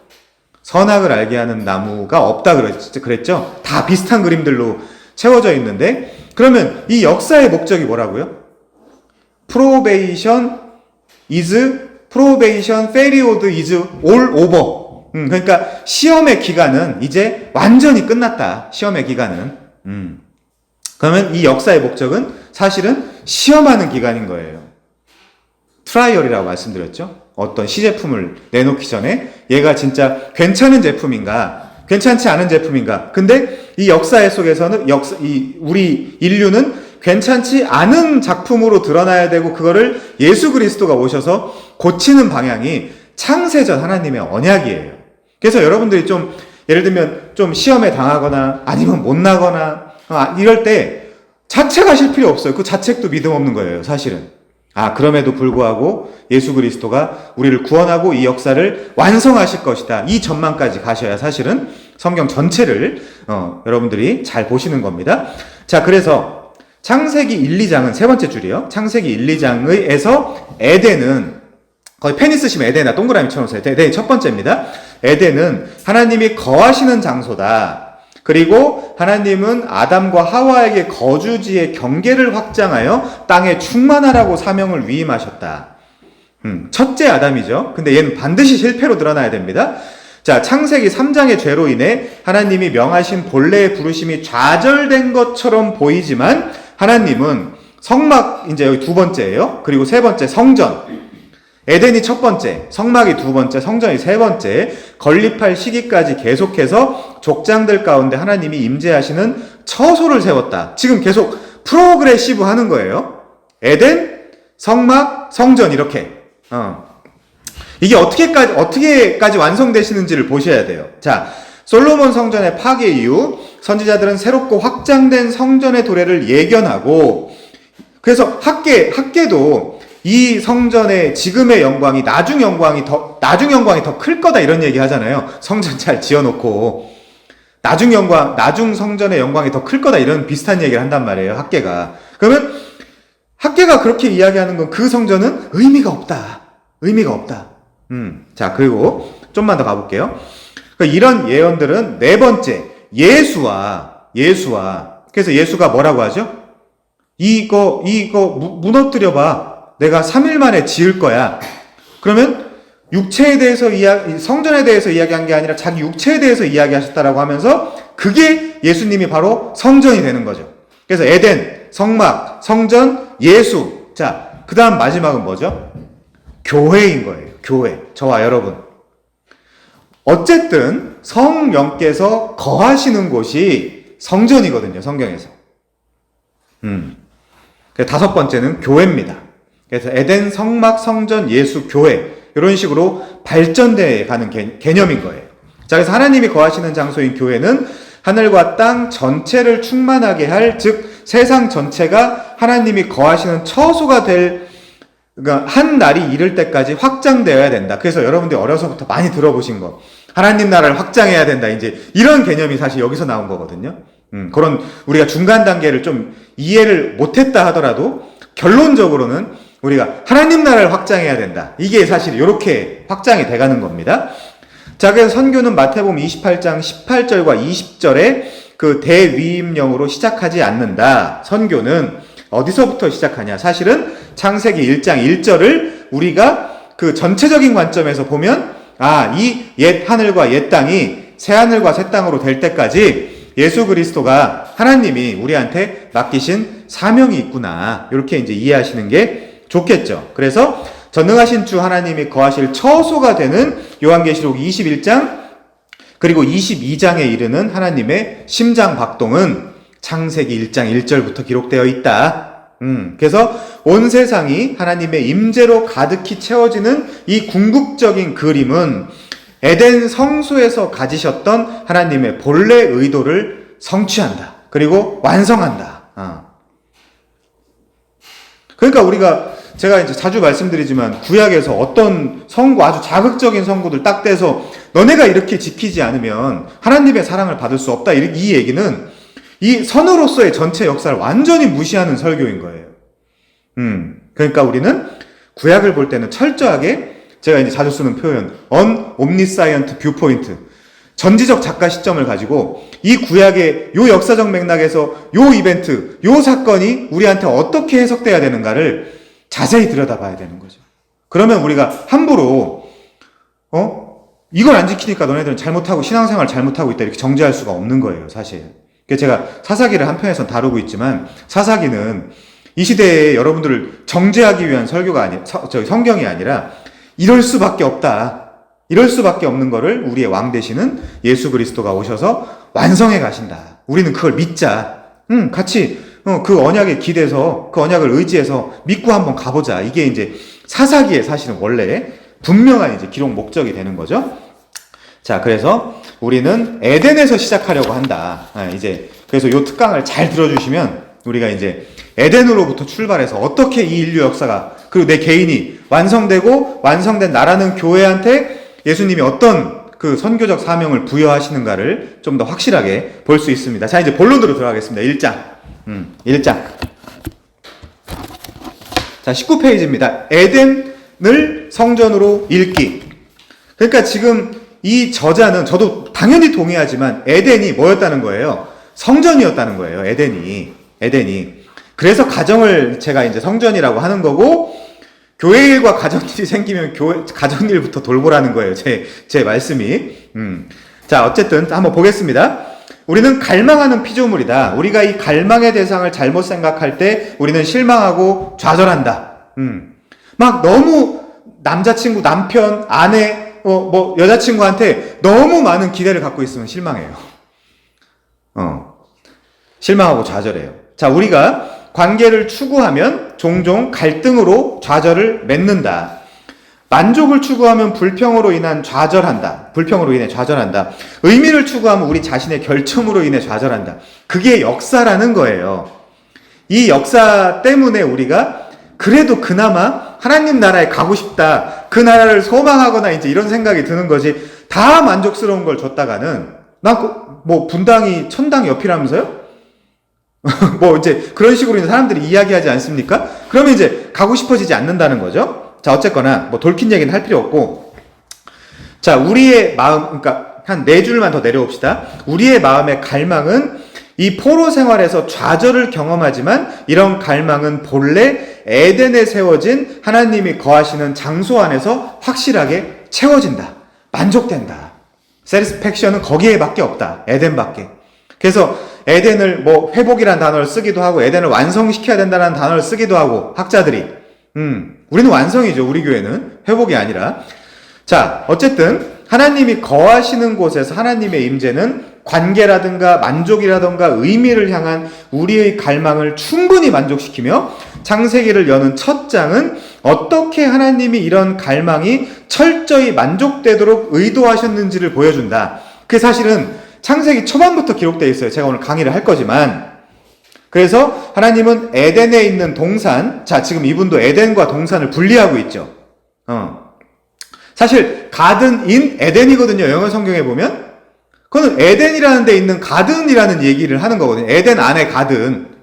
선악을 알게 하는 나무가 없다 그랬죠? 다 비슷한 그림들로 채워져 있는데, 그러면 이 역사의 목적이 뭐라고요? Probation period is all over. 그러니까 시험의 기간은 이제 완전히 끝났다. 시험의 기간은. 그러면 이 역사의 목적은 사실은 시험하는 기간인 거예요. 트라이얼이라고 말씀드렸죠. 어떤 시제품을 내놓기 전에 얘가 진짜 괜찮은 제품인가, 괜찮지 않은 제품인가. 근데 이 역사의 속에서는 우리 인류는 괜찮지 않은 작품으로 드러나야 되고, 그거를 예수 그리스도가 오셔서 고치는 방향이 창세전 하나님의 언약이에요. 그래서 여러분들이 좀 예를 들면 좀 시험에 당하거나 아니면 못 나거나 이럴 때 자책하실 필요 없어요. 그 자책도 믿음 없는 거예요, 사실은. 그럼에도 불구하고 예수 그리스도가 우리를 구원하고 이 역사를 완성하실 것이다. 이 전망까지 가셔야 사실은 성경 전체를 여러분들이 잘 보시는 겁니다. 자, 그래서 창세기 1, 2장은 세 번째 줄이요. 창세기 1, 2장에서 에덴은, 거의 펜이 쓰시면 에덴에다 동그라미 쳐놓으세요. 에덴이 첫 번째입니다. 에덴은 하나님이 거하시는 장소다. 그리고 하나님은 아담과 하와에게 거주지의 경계를 확장하여 땅에 충만하라고 사명을 위임하셨다. 첫째 아담이죠. 근데 얘는 반드시 실패로 드러나야 됩니다. 자, 창세기 3장의 죄로 인해 하나님이 명하신 본래의 부르심이 좌절된 것처럼 보이지만 하나님은 성막, 이제 여기 두 번째예요. 그리고 세 번째 성전. 에덴이 첫 번째, 성막이 두 번째, 성전이 세 번째, 건립할 시기까지 계속해서 족장들 가운데 하나님이 임재하시는 처소를 세웠다. 지금 계속 프로그레시브 하는 거예요. 에덴, 성막, 성전 이렇게. 이게 어떻게까지 완성되시는지를 보셔야 돼요. 자, 솔로몬 성전의 파괴 이후 선지자들은 새롭고 확장된 성전의 도래를 예견하고, 그래서 학계도 이 성전의 지금의 영광이 나중 영광이 더 클 거다 이런 얘기 하잖아요. 성전 잘 지어놓고 나중 성전의 영광이 더 클 거다 이런 비슷한 얘기를 한단 말이에요. 학계가. 그러면 학계가 그렇게 이야기하는 건 그 성전은 의미가 없다. 자, 그리고 좀만 더 가볼게요. 이런 예언들은 네 번째, 예수와 그래서 예수가 뭐라고 하죠? 이거 무너뜨려봐. 내가 3일 만에 지을 거야. 그러면 육체에 대해서 성전에 대해서 이야기한 게 아니라 자기 육체에 대해서 이야기하셨다라고 하면서 그게 예수님이 바로 성전이 되는 거죠. 그래서 에덴, 성막, 성전, 예수. 자, 그 다음 마지막은 뭐죠? 교회인 거예요. 교회. 저와 여러분. 어쨌든 성령께서 거하시는 곳이 성전이거든요. 성경에서. 다섯 번째는 교회입니다. 그래서 에덴, 성막, 성전, 예수, 교회 이런 식으로 발전돼 가는 개념인 거예요. 자, 그래서 하나님이 거하시는 장소인 교회는 하늘과 땅 전체를 충만하게 할, 즉 세상 전체가 하나님이 거하시는 처소가 될, 그러니까 한 날이 이를 때까지 확장되어야 된다. 그래서 여러분들이 어려서부터 많이 들어보신 거, 하나님 나라를 확장해야 된다. 이제 이런 개념이 사실 여기서 나온 거거든요. 그런 우리가 중간 단계를 좀 이해를 못했다 하더라도 결론적으로는 우리가 하나님 나라를 확장해야 된다. 이게 사실 이렇게 확장이 돼가는 겁니다. 자, 그래서 선교는 마태복음 28장 18절과 20절에 그 대위임령으로 시작하지 않는다. 선교는 어디서부터 시작하냐? 사실은 창세기 1장 1절을 우리가 그 전체적인 관점에서 보면, 이 옛 하늘과 옛 땅이 새 하늘과 새 땅으로 될 때까지 예수 그리스도가 하나님이 우리한테 맡기신 사명이 있구나. 이렇게 이제 이해하시는 게 좋겠죠. 그래서 전능하신 주 하나님이 거하실 처소가 되는 요한계시록 21장 그리고 22장에 이르는 하나님의 심장 박동은 창세기 1장 1절부터 기록되어 있다. 그래서 온 세상이 하나님의 임재로 가득히 채워지는 이 궁극적인 그림은 에덴 성소에서 가지셨던 하나님의 본래 의도를 성취한다. 그리고 완성한다. 그러니까 제가 이제 자주 말씀드리지만 구약에서 어떤 선고, 아주 자극적인 선고들 딱 떼서 너네가 이렇게 지키지 않으면 하나님의 사랑을 받을 수 없다. 이 얘기는 이 선으로서의 전체 역사를 완전히 무시하는 설교인 거예요. 그러니까 우리는 구약을 볼 때는 철저하게, 제가 이제 자주 쓰는 표현, omniscient viewpoint, 전지적 작가 시점을 가지고 이 구약의 요 역사적 맥락에서 요 이벤트, 요 사건이 우리한테 어떻게 해석돼야 되는가를 자세히 들여다봐야 되는 거죠. 그러면 우리가 함부로 이걸 안 지키니까 너네들은 잘못하고 신앙생활 잘못하고 있다 이렇게 정죄할 수가 없는 거예요, 사실. 그래서 제가 사사기를 한편에서 다루고 있지만 사사기는 이 시대에 여러분들을 정죄하기 위한 설교가 성경이 아니라 이럴 수밖에 없다. 이럴 수밖에 없는 거를 우리의 왕 되시는 예수 그리스도가 오셔서 완성해 가신다. 우리는 그걸 믿자. 같이 그 언약에 기대서 그 언약을 의지해서 믿고 한번 가보자. 이게 이제 사사기의 사실은 원래 분명한 이제 기록 목적이 되는 거죠. 자, 그래서 우리는 에덴에서 시작하려고 한다. 이제 그래서 요 특강을 잘 들어주시면 우리가 이제 에덴으로부터 출발해서 어떻게 이 인류 역사가, 그리고 내 개인이 완성되고 완성된 나라는 교회한테 예수님이 어떤 그 선교적 사명을 부여하시는가를 좀 더 확실하게 볼 수 있습니다. 자, 이제 본론으로 들어가겠습니다. 1장. 자, 19페이지입니다. 에덴을 성전으로 읽기. 그러니까 지금 이 저자는, 저도 당연히 동의하지만 에덴이 뭐였다는 거예요? 성전이었다는 거예요. 에덴이. 그래서 가정을 제가 이제 성전이라고 하는 거고, 교회 일과 가정일이 생기면 가정일부터 돌보라는 거예요. 제 말씀이. 자, 어쨌든 한번 보겠습니다. 우리는 갈망하는 피조물이다. 우리가 이 갈망의 대상을 잘못 생각할 때 우리는 실망하고 좌절한다. 막 너무 남자친구, 남편, 아내, 여자친구한테 너무 많은 기대를 갖고 있으면 실망해요. 실망하고 좌절해요. 자, 우리가 관계를 추구하면 종종 갈등으로 좌절을 맺는다. 만족을 추구하면 불평으로 인해 좌절한다. 의미를 추구하면 우리 자신의 결점으로 인해 좌절한다. 그게 역사라는 거예요. 이 역사 때문에 우리가 그래도 그나마 하나님 나라에 가고 싶다. 그 나라를 소망하거나 이제 이런 생각이 드는 거지. 다 만족스러운 걸 줬다가는 분당이 천당 옆이라면서요? 이제 그런 식으로 이제 사람들이 이야기하지 않습니까? 그러면 이제 가고 싶어지지 않는다는 거죠. 자, 어쨌거나 돌킨 얘기는 할 필요 없고, 자, 우리의 마음, 그러니까 한 4줄만 더 내려옵시다. 우리의 마음의 갈망은 이 포로 생활에서 좌절을 경험하지만 이런 갈망은 본래 에덴에 세워진 하나님이 거하시는 장소 안에서 확실하게 채워진다. 만족된다. 세티스팩션은 거기에밖에 없다. 에덴밖에. 그래서 에덴을 회복이라는 단어를 쓰기도 하고 에덴을 완성시켜야 된다는 단어를 쓰기도 하고 학자들이 우리는 완성이죠. 우리 교회는 회복이 아니라. 자, 어쨌든 하나님이 거하시는 곳에서 하나님의 임재는 관계라든가 만족이라든가 의미를 향한 우리의 갈망을 충분히 만족시키며 창세기를 여는 첫 장은 어떻게 하나님이 이런 갈망이 철저히 만족되도록 의도하셨는지를 보여준다. 그게 사실은 창세기 초반부터 기록되어 있어요. 제가 오늘 강의를 할 거지만. 그래서 하나님은 에덴에 있는 동산, 자, 지금 이분도 에덴과 동산을 분리하고 있죠. 사실 가든 인 에덴이거든요. 영어 성경에 보면. 그거는 에덴이라는 데 있는 가든이라는 얘기를 하는 거거든요. 에덴 안에 가든.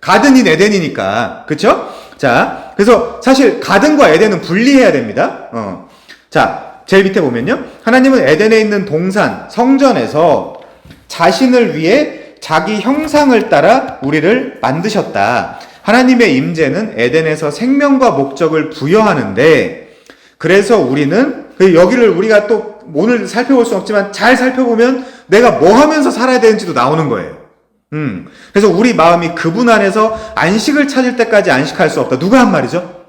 가든인 에덴이니까. 그쵸? 자, 그래서 사실 가든과 에덴은 분리해야 됩니다. 자, 제일 밑에 보면요. 하나님은 에덴에 있는 동산, 성전에서 자신을 위해 자기 형상을 따라 우리를 만드셨다. 하나님의 임재는 에덴에서 생명과 목적을 부여하는데, 그래서 우리는 여기를 우리가 또 오늘 살펴볼 수 없지만 잘 살펴보면 내가 뭐 하면서 살아야 되는지도 나오는 거예요. 그래서 우리 마음이 그분 안에서 안식을 찾을 때까지 안식할 수 없다. 누가 한 말이죠?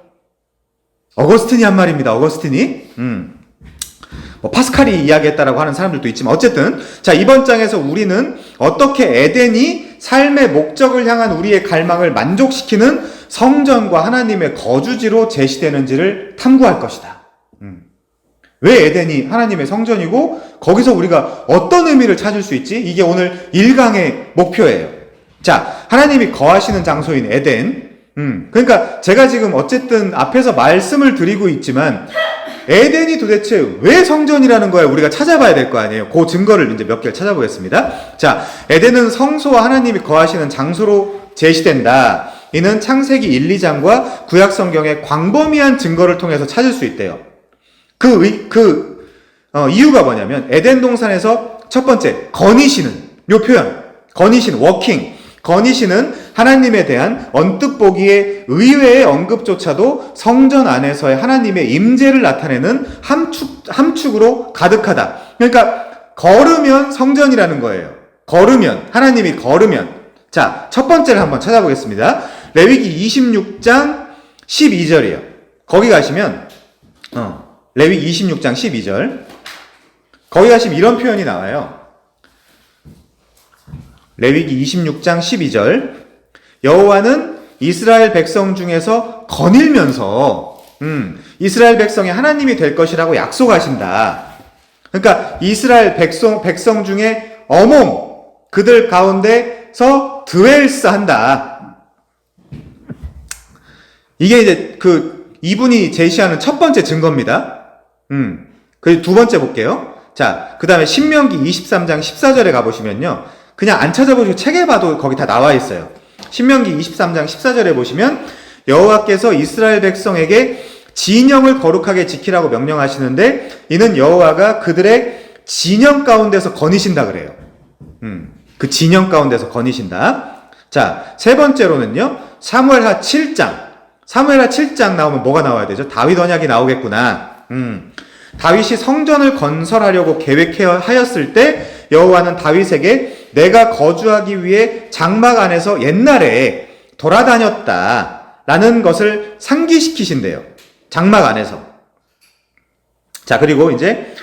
어거스틴이 한 말입니다. 어거스틴이. 파스칼이 이야기했다라고 하는 사람들도 있지만 어쨌든 자, 이번 장에서 우리는 어떻게 에덴이 삶의 목적을 향한 우리의 갈망을 만족시키는 성전과 하나님의 거주지로 제시되는지를 탐구할 것이다. 왜 에덴이 하나님의 성전이고 거기서 우리가 어떤 의미를 찾을 수 있지? 이게 오늘 1강의 목표예요. 자, 하나님이 거하시는 장소인 에덴. 그러니까 제가 지금 어쨌든 앞에서 말씀을 드리고 있지만 에덴이 도대체 왜 성전이라는 거야? 우리가 찾아봐야 될 거 아니에요. 그 증거를 이제 몇 개를 찾아보겠습니다. 자, 에덴은 성소와 하나님이 거하시는 장소로 제시된다. 이는 창세기 1, 2장과 구약 성경의 광범위한 증거를 통해서 찾을 수 있대요. 이유가 뭐냐면 에덴 동산에서 첫 번째 거니시는 요 표현 거니시는 워킹 거니시는 하나님에 대한 언뜻 보기에 의외의 언급조차도 성전 안에서의 하나님의 임재를 나타내는 함축으로 가득하다. 그러니까 걸으면 성전이라는 거예요. 걸으면 하나님이 걸으면. 자, 첫 번째를 한번 찾아보겠습니다. 레위기 26장 12절이에요. 거기 가시면 레위기 26장 12절 거기 가시면 이런 표현이 나와요. 레위기 26장 12절 여호와는 이스라엘 백성 중에서 거닐면서 이스라엘 백성이 하나님이 될 것이라고 약속하신다. 그러니까 이스라엘 백성 중에 어몽 그들 가운데서 드웰스 한다. 이게 이제 이분이 제시하는 첫 번째 증거입니다. 그 두 번째 볼게요. 자, 그 다음에 신명기 23장 14절에 가보시면요. 그냥 안 찾아보시고 책에 봐도 거기 다 나와 있어요. 신명기 23장 14절에 보시면 여호와께서 이스라엘 백성에게 진영을 거룩하게 지키라고 명령하시는데 이는 여호와가 그들의 진영 가운데서 거니신다 그래요. 그 진영 가운데서 거니신다. 자, 세 번째로는요. 사무엘하 7장 나오면 뭐가 나와야 되죠? 다윗 언약이 나오겠구나. 다윗이 성전을 건설하려고 계획하였을 때 여호와는 다윗에게 내가 거주하기 위해 장막 안에서 옛날에 돌아다녔다라는 것을 상기시키신대요. 장막 안에서. 자, 그리고 이제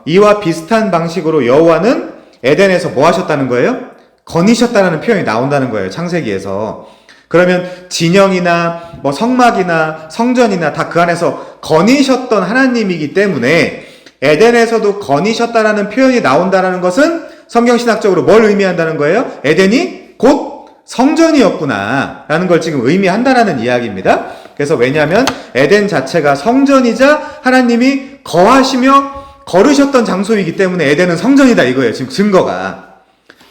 이와 비슷한 방식으로 여호와는 에덴에서 뭐 하셨다는 거예요? 거니셨다라는 표현이 나온다는 거예요. 창세기에서. 그러면 진영이나 뭐 성막이나 성전이나 다 그 안에서 거니셨던 하나님이기 때문에 에덴에서도 거니셨다라는 표현이 나온다라는 것은 성경신학적으로 뭘 의미한다는 거예요? 에덴이 곧 성전이었구나 라는 걸 지금 의미한다라는 이야기입니다. 그래서 왜냐하면 에덴 자체가 성전이자 하나님이 거하시며 거르셨던 장소이기 때문에 에덴은 성전이다 이거예요. 지금 증거가.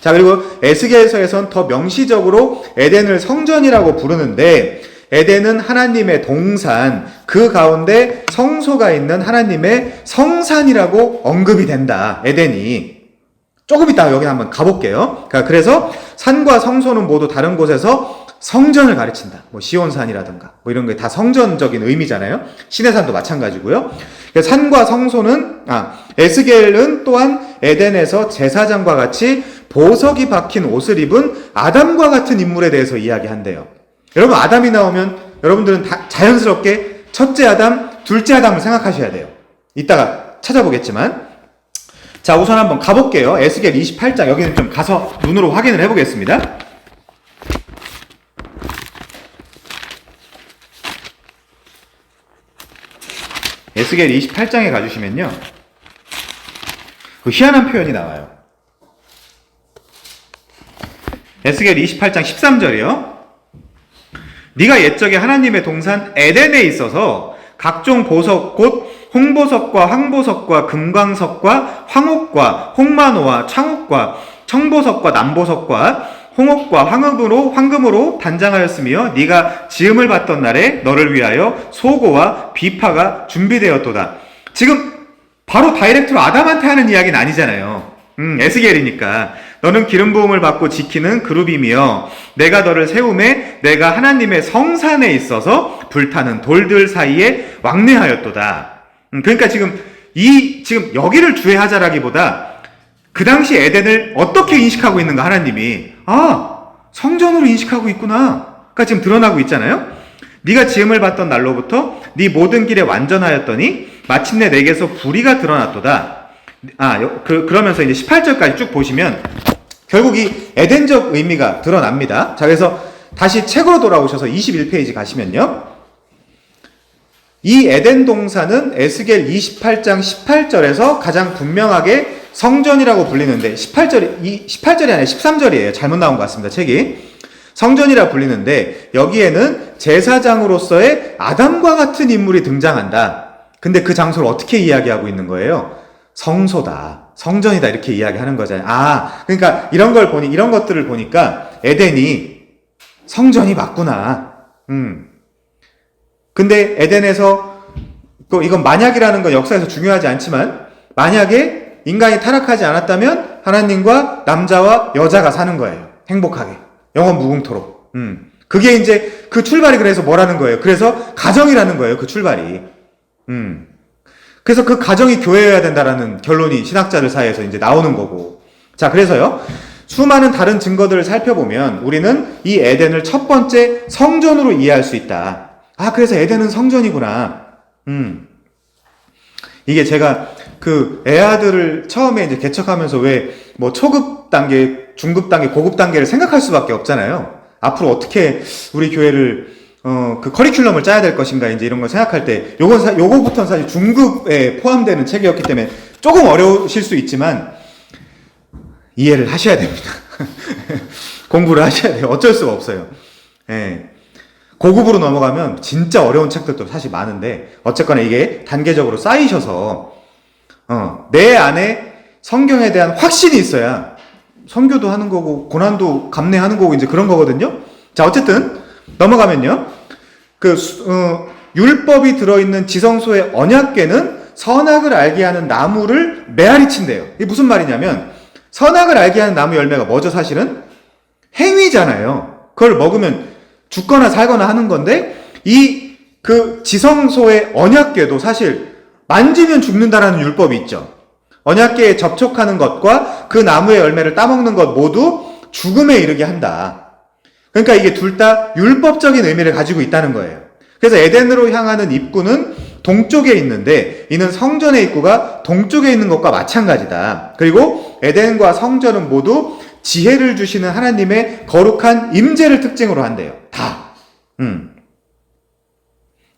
자, 그리고 에스겔서에선 더 명시적으로 에덴을 성전이라고 부르는데 에덴은 하나님의 동산, 그 가운데 성소가 있는 하나님의 성산이라고 언급이 된다. 에덴이. 조금 이따 여기 한번 가볼게요. 그래서 산과 성소는 모두 다른 곳에서 성전을 가르친다. 뭐 시온산이라든가 뭐 이런 게 다 성전적인 의미잖아요. 시내산도 마찬가지고요. 산과 성소는 에스겔은 또한 에덴에서 제사장과 같이 보석이 박힌 옷을 입은 아담과 같은 인물에 대해서 이야기한대요. 여러분, 아담이 나오면 여러분들은 다 자연스럽게 첫째 아담, 둘째 아담을 생각하셔야 돼요. 이따가 찾아보겠지만. 자, 우선 한번 가볼게요. 에스겔 28장. 여기는 좀 가서 눈으로 확인을 해보겠습니다. 에스겔 28장에 가주시면요. 그 희한한 표현이 나와요. 에스겔 28장 13절이요. 네가 옛적에 하나님의 동산 에덴에 있어서 각종 보석 곧 홍보석과 황보석과 금광석과 황옥과 홍만호와 창옥과 청보석과 남보석과 홍옥과 황금으로 단장하였으며 네가 지음을 받던 날에 너를 위하여 소고와 비파가 준비되었도다. 지금 바로 다이렉트로 아담한테 하는 이야기는 아니잖아요. 에스겔이니까. 너는 기름 부음을 받고 지키는 그룹이며 내가 너를 세움에 내가 하나님의 성산에 있어서 불타는 돌들 사이에 왕래하였도다. 그러니까 지금 여기를 주의하자라기보다 그 당시 에덴을 어떻게 인식하고 있는가 하나님이 성전으로 인식하고 있구나. 그러니까 지금 드러나고 있잖아요. 네가 지음을 받던 날로부터 네 모든 길에 완전하였더니 마침내 내게서 불의가 드러났도다. 그러면서 이제 18절까지 쭉 보시면 결국 이 에덴적 의미가 드러납니다. 자, 그래서 다시 책으로 돌아오셔서 21페이지 가시면요. 이 에덴 동산은 에스겔 28장 18절에서 가장 분명하게 성전이라고 불리는데 18절이 아니라 13절이에요. 잘못 나온 것 같습니다. 책이. 성전이라 불리는데 여기에는 제사장으로서의 아담과 같은 인물이 등장한다. 근데 그 장소를 어떻게 이야기하고 있는 거예요? 성소다. 성전이다. 이렇게 이야기하는 거잖아요. 그러니까 이런 것들을 보니까 에덴이 성전이 맞구나. 근데 에덴에서 또 이건 만약이라는 건 역사에서 중요하지 않지만 만약에 인간이 타락하지 않았다면 하나님과 남자와 여자가 사는 거예요. 행복하게. 영원 무궁토록. 그게 이제 그 출발이 그래서 뭐라는 거예요? 그래서 가정이라는 거예요. 그 출발이. 그래서 그 가정이 교회여야 된다라는 결론이 신학자들 사이에서 이제 나오는 거고. 자, 그래서요. 수많은 다른 증거들을 살펴보면 우리는 이 에덴을 첫 번째 성전으로 이해할 수 있다. 그래서 에덴은 성전이구나. 이게 제가 그 애아들을 처음에 이제 개척하면서 왜 뭐 초급 단계, 중급 단계, 고급 단계를 생각할 수밖에 없잖아요. 앞으로 어떻게 우리 교회를 그 커리큘럼을 짜야 될 것인가 이제 이런 걸 생각할 때 요거부터는 사실 중급에 포함되는 책이었기 때문에 조금 어려우실 수 있지만 이해를 하셔야 됩니다. 공부를 하셔야 돼요. 어쩔 수가 없어요. 예. 고급으로 넘어가면 진짜 어려운 책들도 사실 많은데 어쨌거나 이게 단계적으로 쌓이셔서 내 안에 성경에 대한 확신이 있어야 선교도 하는 거고 고난도 감내하는 거고 이제 그런 거거든요. 자, 어쨌든 넘어가면요. 율법이 들어있는 지성소의 언약궤는 선악을 알게 하는 나무를 메아리 친대요. 이게 무슨 말이냐면 선악을 알게 하는 나무 열매가 뭐죠? 사실은 행위잖아요. 그걸 먹으면 죽거나 살거나 하는 건데 그 지성소의 언약궤도 사실 만지면 죽는다라는 율법이 있죠. 언약궤에 접촉하는 것과 그 나무의 열매를 따먹는 것 모두 죽음에 이르게 한다. 그러니까 이게 둘 다 율법적인 의미를 가지고 있다는 거예요. 그래서 에덴으로 향하는 입구는 동쪽에 있는데 이는 성전의 입구가 동쪽에 있는 것과 마찬가지다. 그리고 에덴과 성전은 모두 지혜를 주시는 하나님의 거룩한 임재를 특징으로 한대요. 다.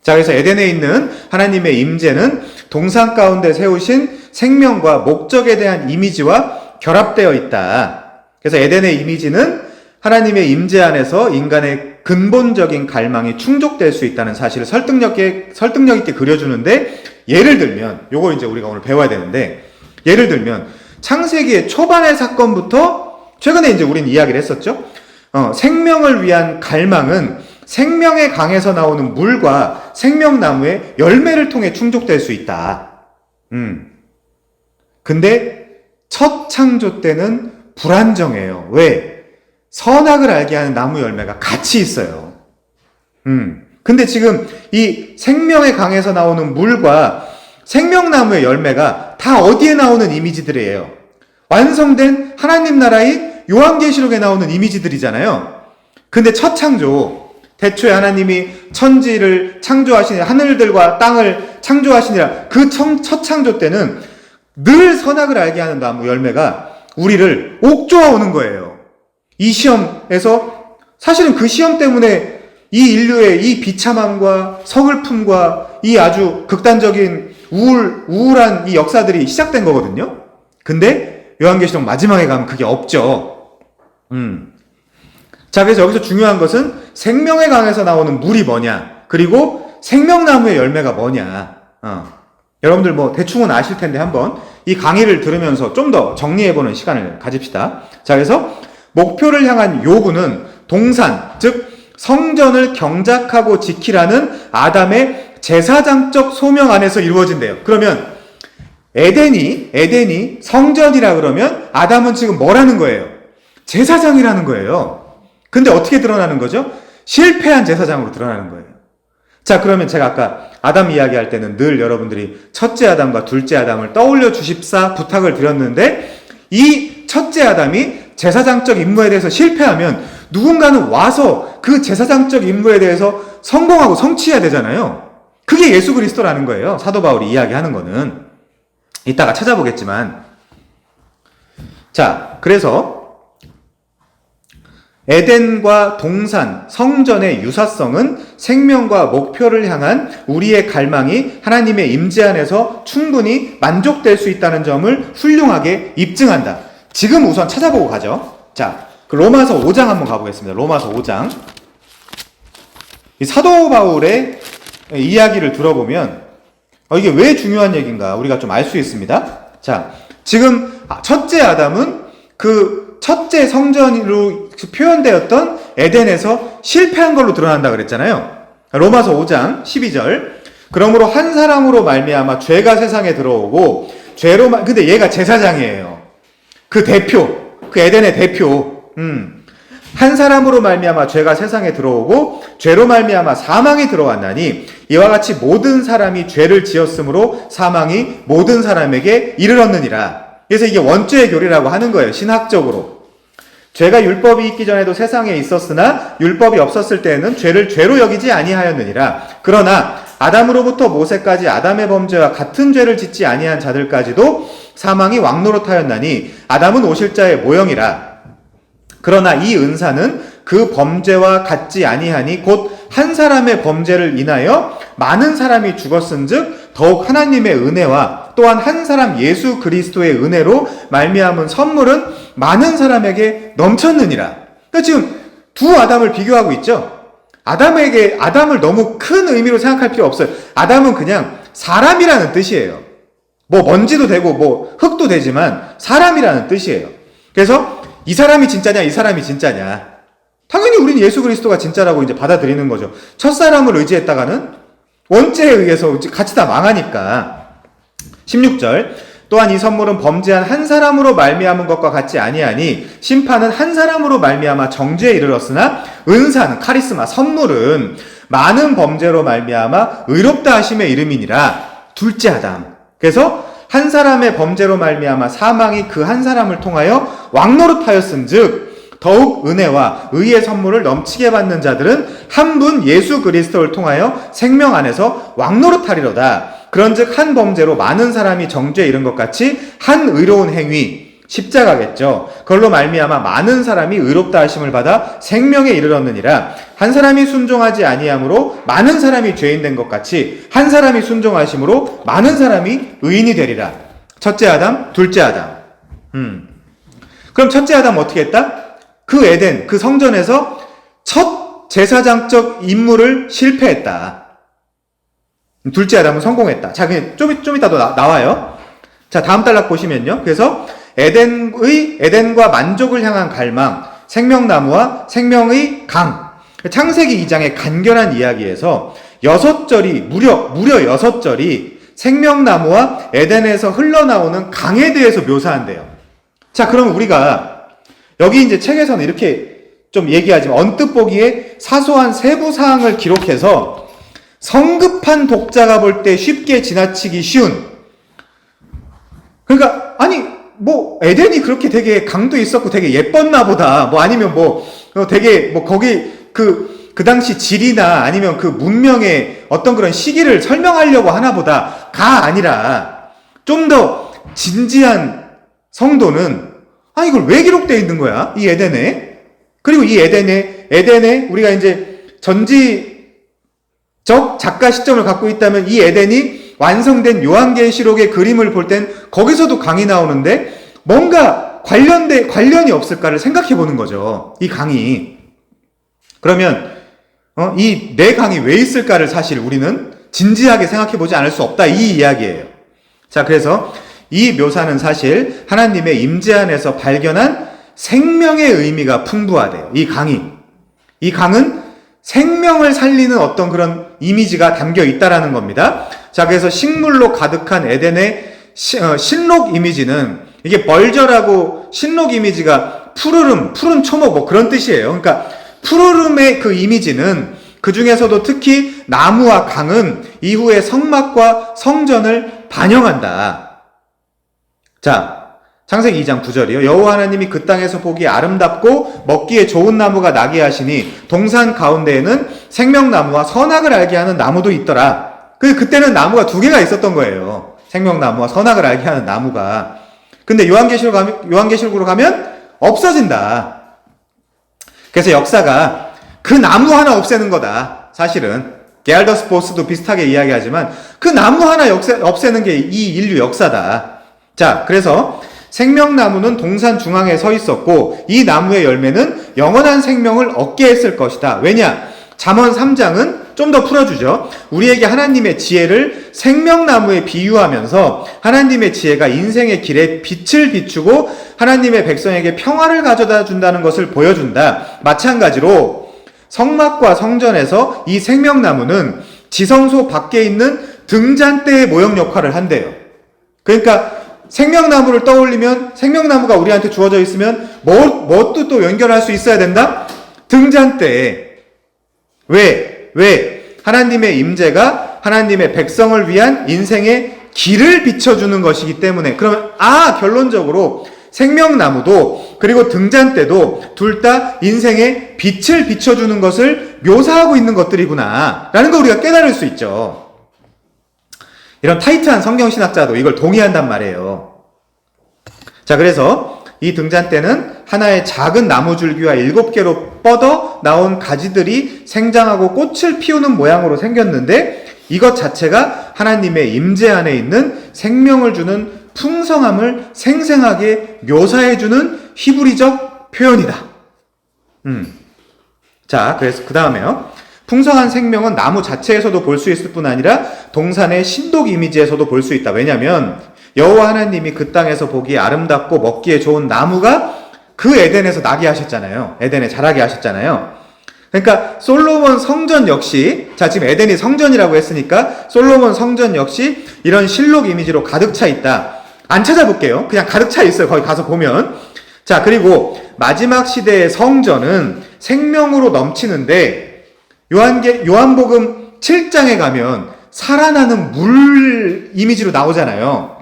자, 그래서 에덴에 있는 하나님의 임재는 동산 가운데 세우신 생명과 목적에 대한 이미지와 결합되어 있다. 그래서 에덴의 이미지는 하나님의 임재 안에서 인간의 근본적인 갈망이 충족될 수 있다는 사실을 설득력 있게 그려주는데, 예를 들면, 요거 이제 우리가 오늘 배워야 되는데, 예를 들면, 창세기의 초반의 사건부터, 최근에 이제 우린 이야기를 했었죠? 생명을 위한 갈망은 생명의 강에서 나오는 물과 생명나무의 열매를 통해 충족될 수 있다. 근데 첫 창조 때는 불안정해요. 왜? 선악을 알게 하는 나무 열매가 같이 있어요. 근데 지금 이 생명의 강에서 나오는 물과 생명나무의 열매가 다 어디에 나오는 이미지들이에요? 완성된 하나님 나라의 요한계시록에 나오는 이미지들이잖아요. 근데 첫 창조, 태초에 하나님이 천지를 창조하시니 하늘들과 땅을 창조하시니라, 그 첫 창조 때는 늘 선악을 알게 하는 나무 열매가 우리를 옥조아 오는 거예요. 이 시험에서, 사실은 그 시험 때문에 이 인류의 이 비참함과 서글픔과 이 아주 극단적인 우울한 이 역사들이 시작된 거거든요. 근데 요한계시록 마지막에 가면 그게 없죠. 자, 그래서 여기서 중요한 것은 생명의 강에서 나오는 물이 뭐냐, 그리고 생명나무의 열매가 뭐냐. 여러분들 뭐 대충은 아실 텐데 한번 이 강의를 들으면서 좀 더 정리해보는 시간을 가집시다. 자, 그래서 목표를 향한 요구는 동산, 즉 성전을 경작하고 지키라는 아담의 제사장적 소명 안에서 이루어진대요. 그러면 에덴이 성전이라 그러면 아담은 지금 뭐라는 거예요? 제사장이라는 거예요. 근데 어떻게 드러나는 거죠? 실패한 제사장으로 드러나는 거예요. 자, 그러면 제가 아까 아담 이야기할 때는 늘 여러분들이 첫째 아담과 둘째 아담을 떠올려 주십사 부탁을 드렸는데, 이 첫째 아담이 제사장적 임무에 대해서 실패하면 누군가는 와서 그 제사장적 임무에 대해서 성공하고 성취해야 되잖아요. 그게 예수 그리스도라는 거예요. 사도 바울이 이야기하는 거는. 이따가 찾아보겠지만. 자, 그래서 에덴과 동산, 성전의 유사성은 생명과 목표를 향한 우리의 갈망이 하나님의 임재 안에서 충분히 만족될 수 있다는 점을 훌륭하게 입증한다. 지금 우선 찾아보고 가죠. 자, 그 로마서 5장 한번 가보겠습니다. 로마서 5장. 이 사도 바울의 이야기를 들어보면 이게 왜 중요한 얘기인가 우리가 좀 알 수 있습니다. 자, 지금 첫째 아담은 그 첫째 성전으로 표현되었던 에덴에서 실패한 걸로 드러난다 그랬잖아요. 로마서 5장 12절. 그러므로 한 사람으로 말미암아 죄가 세상에 들어오고 근데 얘가 제사장이에요. 그 대표, 그 에덴의 대표. 한 사람으로 말미암아 죄가 세상에 들어오고 죄로 말미암아 사망이 들어왔나니 이와 같이 모든 사람이 죄를 지었으므로 사망이 모든 사람에게 이르렀느니라. 그래서 이게 원죄의 교리라고 하는 거예요. 신학적으로. 죄가 율법이 있기 전에도 세상에 있었으나 율법이 없었을 때에는 죄를 죄로 여기지 아니하였느니라. 그러나 아담으로부터 모세까지 아담의 범죄와 같은 죄를 짓지 아니한 자들까지도 사망이 왕노릇하였나니 아담은 오실자의 모형이라. 그러나 이 은사는 그 범죄와 같지 아니하니 곧 한 사람의 범죄를 인하여 많은 사람이 죽었은즉 더욱 하나님의 은혜와 또한 한 사람 예수 그리스도의 은혜로 말미암은 선물은 많은 사람에게 넘쳤느니라. 그러니까 지금 두 아담을 비교하고 있죠. 아담을 너무 큰 의미로 생각할 필요 없어요. 아담은 그냥 사람이라는 뜻이에요. 뭐 먼지도 되고 뭐 흙도 되지만 사람이라는 뜻이에요. 그래서 이 사람이 진짜냐, 이 사람이 진짜냐. 당연히 우리는 예수 그리스도가 진짜라고 이제 받아들이는 거죠. 첫사람을 의지했다가는 원죄에 의해서 같이 다 망하니까. 16절. 또한 이 선물은 범죄한 한 사람으로 말미암은 것과 같지 아니하니 심판은 한 사람으로 말미암아 정죄에 이르렀으나 은사는 카리스마 선물은 많은 범죄로 말미암아 의롭다 하심의 이름이니라. 둘째 아담. 그래서 한 사람의 범죄로 말미암아 사망이 그 한 사람을 통하여 왕노릇하였은즉 더욱 은혜와 의의 선물을 넘치게 받는 자들은 한 분 예수 그리스도를 통하여 생명 안에서 왕노릇하리로다. 그런즉 한 범죄로 많은 사람이 정죄에 이른 것 같이 한 의로운 행위, 십자가겠죠. 그걸로 말미암아 많은 사람이 의롭다 하심을 받아 생명에 이르렀느니라. 한 사람이 순종하지 아니함으로 많은 사람이 죄인 된 것 같이 한 사람이 순종하심으로 많은 사람이 의인이 되리라. 첫째 아담, 둘째 아담. 그럼 첫째 아담 어떻게 했다? 그 에덴, 그 성전에서 첫 제사장적 임무를 실패했다. 둘째 아담은 성공했다. 자, 그냥 좀 이따도 나와요. 자, 다음 단락 보시면요. 그래서 에덴과 만족을 향한 갈망, 생명나무와 생명의 강. 창세기 2장의 간결한 이야기에서 6절이, 무려 6절이 생명나무와 에덴에서 흘러나오는 강에 대해서 묘사한대요. 자, 그럼 우리가 여기 이제 책에서는 이렇게 좀 얘기하지만 언뜻 보기에 사소한 세부 사항을 기록해서 성급한 독자가 볼 때 쉽게 지나치기 쉬운. 그러니까 아니 뭐 에덴이 그렇게 되게 강도 있었고 되게 예뻤나 보다. 뭐 아니면 뭐 되게 뭐 거기 그 당시 질이나 아니면 그 문명의 어떤 그런 시기를 설명하려고 하나 보다가 아니라 좀 더 진지한 성도는 이걸 왜 기록되어 있는 거야? 이 에덴에. 그리고 이 에덴에 우리가 이제 전지적 작가 시점을 갖고 있다면 이 에덴이 완성된 요한계시록의 그림을 볼 땐 거기서도 강이 나오는데 뭔가 관련이 없을까를 생각해 보는 거죠. 이 강이. 그러면 이 내 강이 왜 있을까를 사실 우리는 진지하게 생각해 보지 않을 수 없다. 이 이야기예요. 자, 그래서 이 묘사는 사실 하나님의 임재 안에서 발견한 생명의 의미가 풍부하대요. 이 강은 생명을 살리는 어떤 그런 이미지가 담겨 있다라는 겁니다. 자, 그래서 식물로 가득한 에덴의 신록 이미지는 이게 벌절하고 신록 이미지가 푸른 초목 뭐 그런 뜻이에요. 그러니까 푸르름의 그 이미지는 그 중에서도 특히 나무와 강은 이후의 성막과 성전을 반영한다. 자, 창세기 2장 9절이요. 여호와 하나님이 그 땅에서 보기에 아름답고 먹기에 좋은 나무가 나게 하시니 동산 가운데에는 생명나무와 선악을 알게 하는 나무도 있더라. 그때는 나무가 2개가 있었던 거예요. 생명나무와 선악을 알게 하는 나무가. 근데 요한계시록으로 가면 없어진다. 그래서 역사가 그 나무 하나 없애는 거다. 사실은 게알더스 보스도 비슷하게 이야기하지만 그 나무 하나 없애는 게 이 인류 역사다. 자, 그래서 생명나무는 동산 중앙에 서 있었고 이 나무의 열매는 영원한 생명을 얻게 했을 것이다. 왜냐? 잠언 3장은 좀 더 풀어주죠. 우리에게 하나님의 지혜를 생명나무에 비유하면서 하나님의 지혜가 인생의 길에 빛을 비추고 하나님의 백성에게 평화를 가져다 준다는 것을 보여준다. 마찬가지로 성막과 성전에서 이 생명나무는 지성소 밖에 있는 등잔대의 모형 역할을 한대요. 그러니까 생명나무를 떠올리면 생명나무가 우리한테 주어져 있으면 뭣도 또 연결할 수 있어야 된다? 등잔대에. 왜? 하나님의 임재가 하나님의 백성을 위한 인생의 길을 비춰주는 것이기 때문에. 그러면 결론적으로 생명나무도 그리고 등잔대도 둘 다 인생의 빛을 비춰주는 것을 묘사하고 있는 것들이구나 라는 걸 우리가 깨달을 수 있죠. 이런 타이트한 성경신학자도 이걸 동의한단 말이에요. 자, 그래서 이 등잔대는 하나의 작은 나무줄기와 7개로 뻗어 나온 가지들이 생장하고 꽃을 피우는 모양으로 생겼는데 이것 자체가 하나님의 임재 안에 있는 생명을 주는 풍성함을 생생하게 묘사해주는 히브리적 표현이다. 자, 그래서 그 다음에요. 풍성한 생명은 나무 자체에서도 볼 수 있을 뿐 아니라 동산의 신독 이미지에서도 볼 수 있다. 왜냐하면 여호와 하나님이 그 땅에서 보기에 아름답고 먹기에 좋은 나무가 그 에덴에서 나게 하셨잖아요. 에덴에 자라게 하셨잖아요. 그러니까 솔로몬 성전 역시, 자, 지금 에덴이 성전이라고 했으니까 솔로몬 성전 역시 이런 실록 이미지로 가득 차 있다. 안 찾아볼게요. 그냥 가득 차 있어요. 거기 가서 보면. 자, 그리고 마지막 시대의 성전은 생명으로 넘치는데 요한복음 7장에 가면 살아나는 물 이미지로 나오잖아요.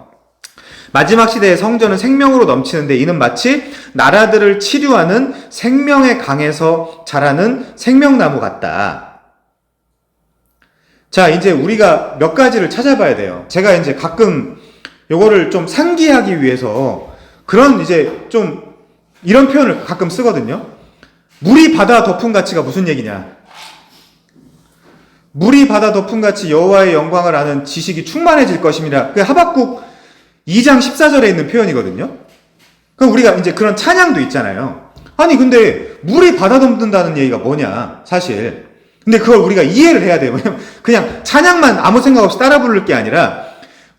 마지막 시대의 성전은 생명으로 넘치는데 이는 마치 나라들을 치료하는 생명의 강에서 자라는 생명나무 같다. 자, 이제 우리가 몇 가지를 찾아봐야 돼요. 제가 이제 가끔 요거를 좀 상기하기 위해서 그런 이제 좀 이런 표현을 가끔 쓰거든요. 물이 바다 덮음같이가 무슨 얘기냐? 물이 바다 덮음같이 여호와의 영광을 아는 지식이 충만해질 것임이라. 그게 하박국 2장 14절에 있는 표현이거든요. 그럼 우리가 이제 그런 찬양도 있잖아요. 아니 근데 물이 바다 덮는다는 얘기가 뭐냐 사실. 근데 그걸 우리가 이해를 해야 돼요. 그냥 찬양만 아무 생각 없이 따라 부를 게 아니라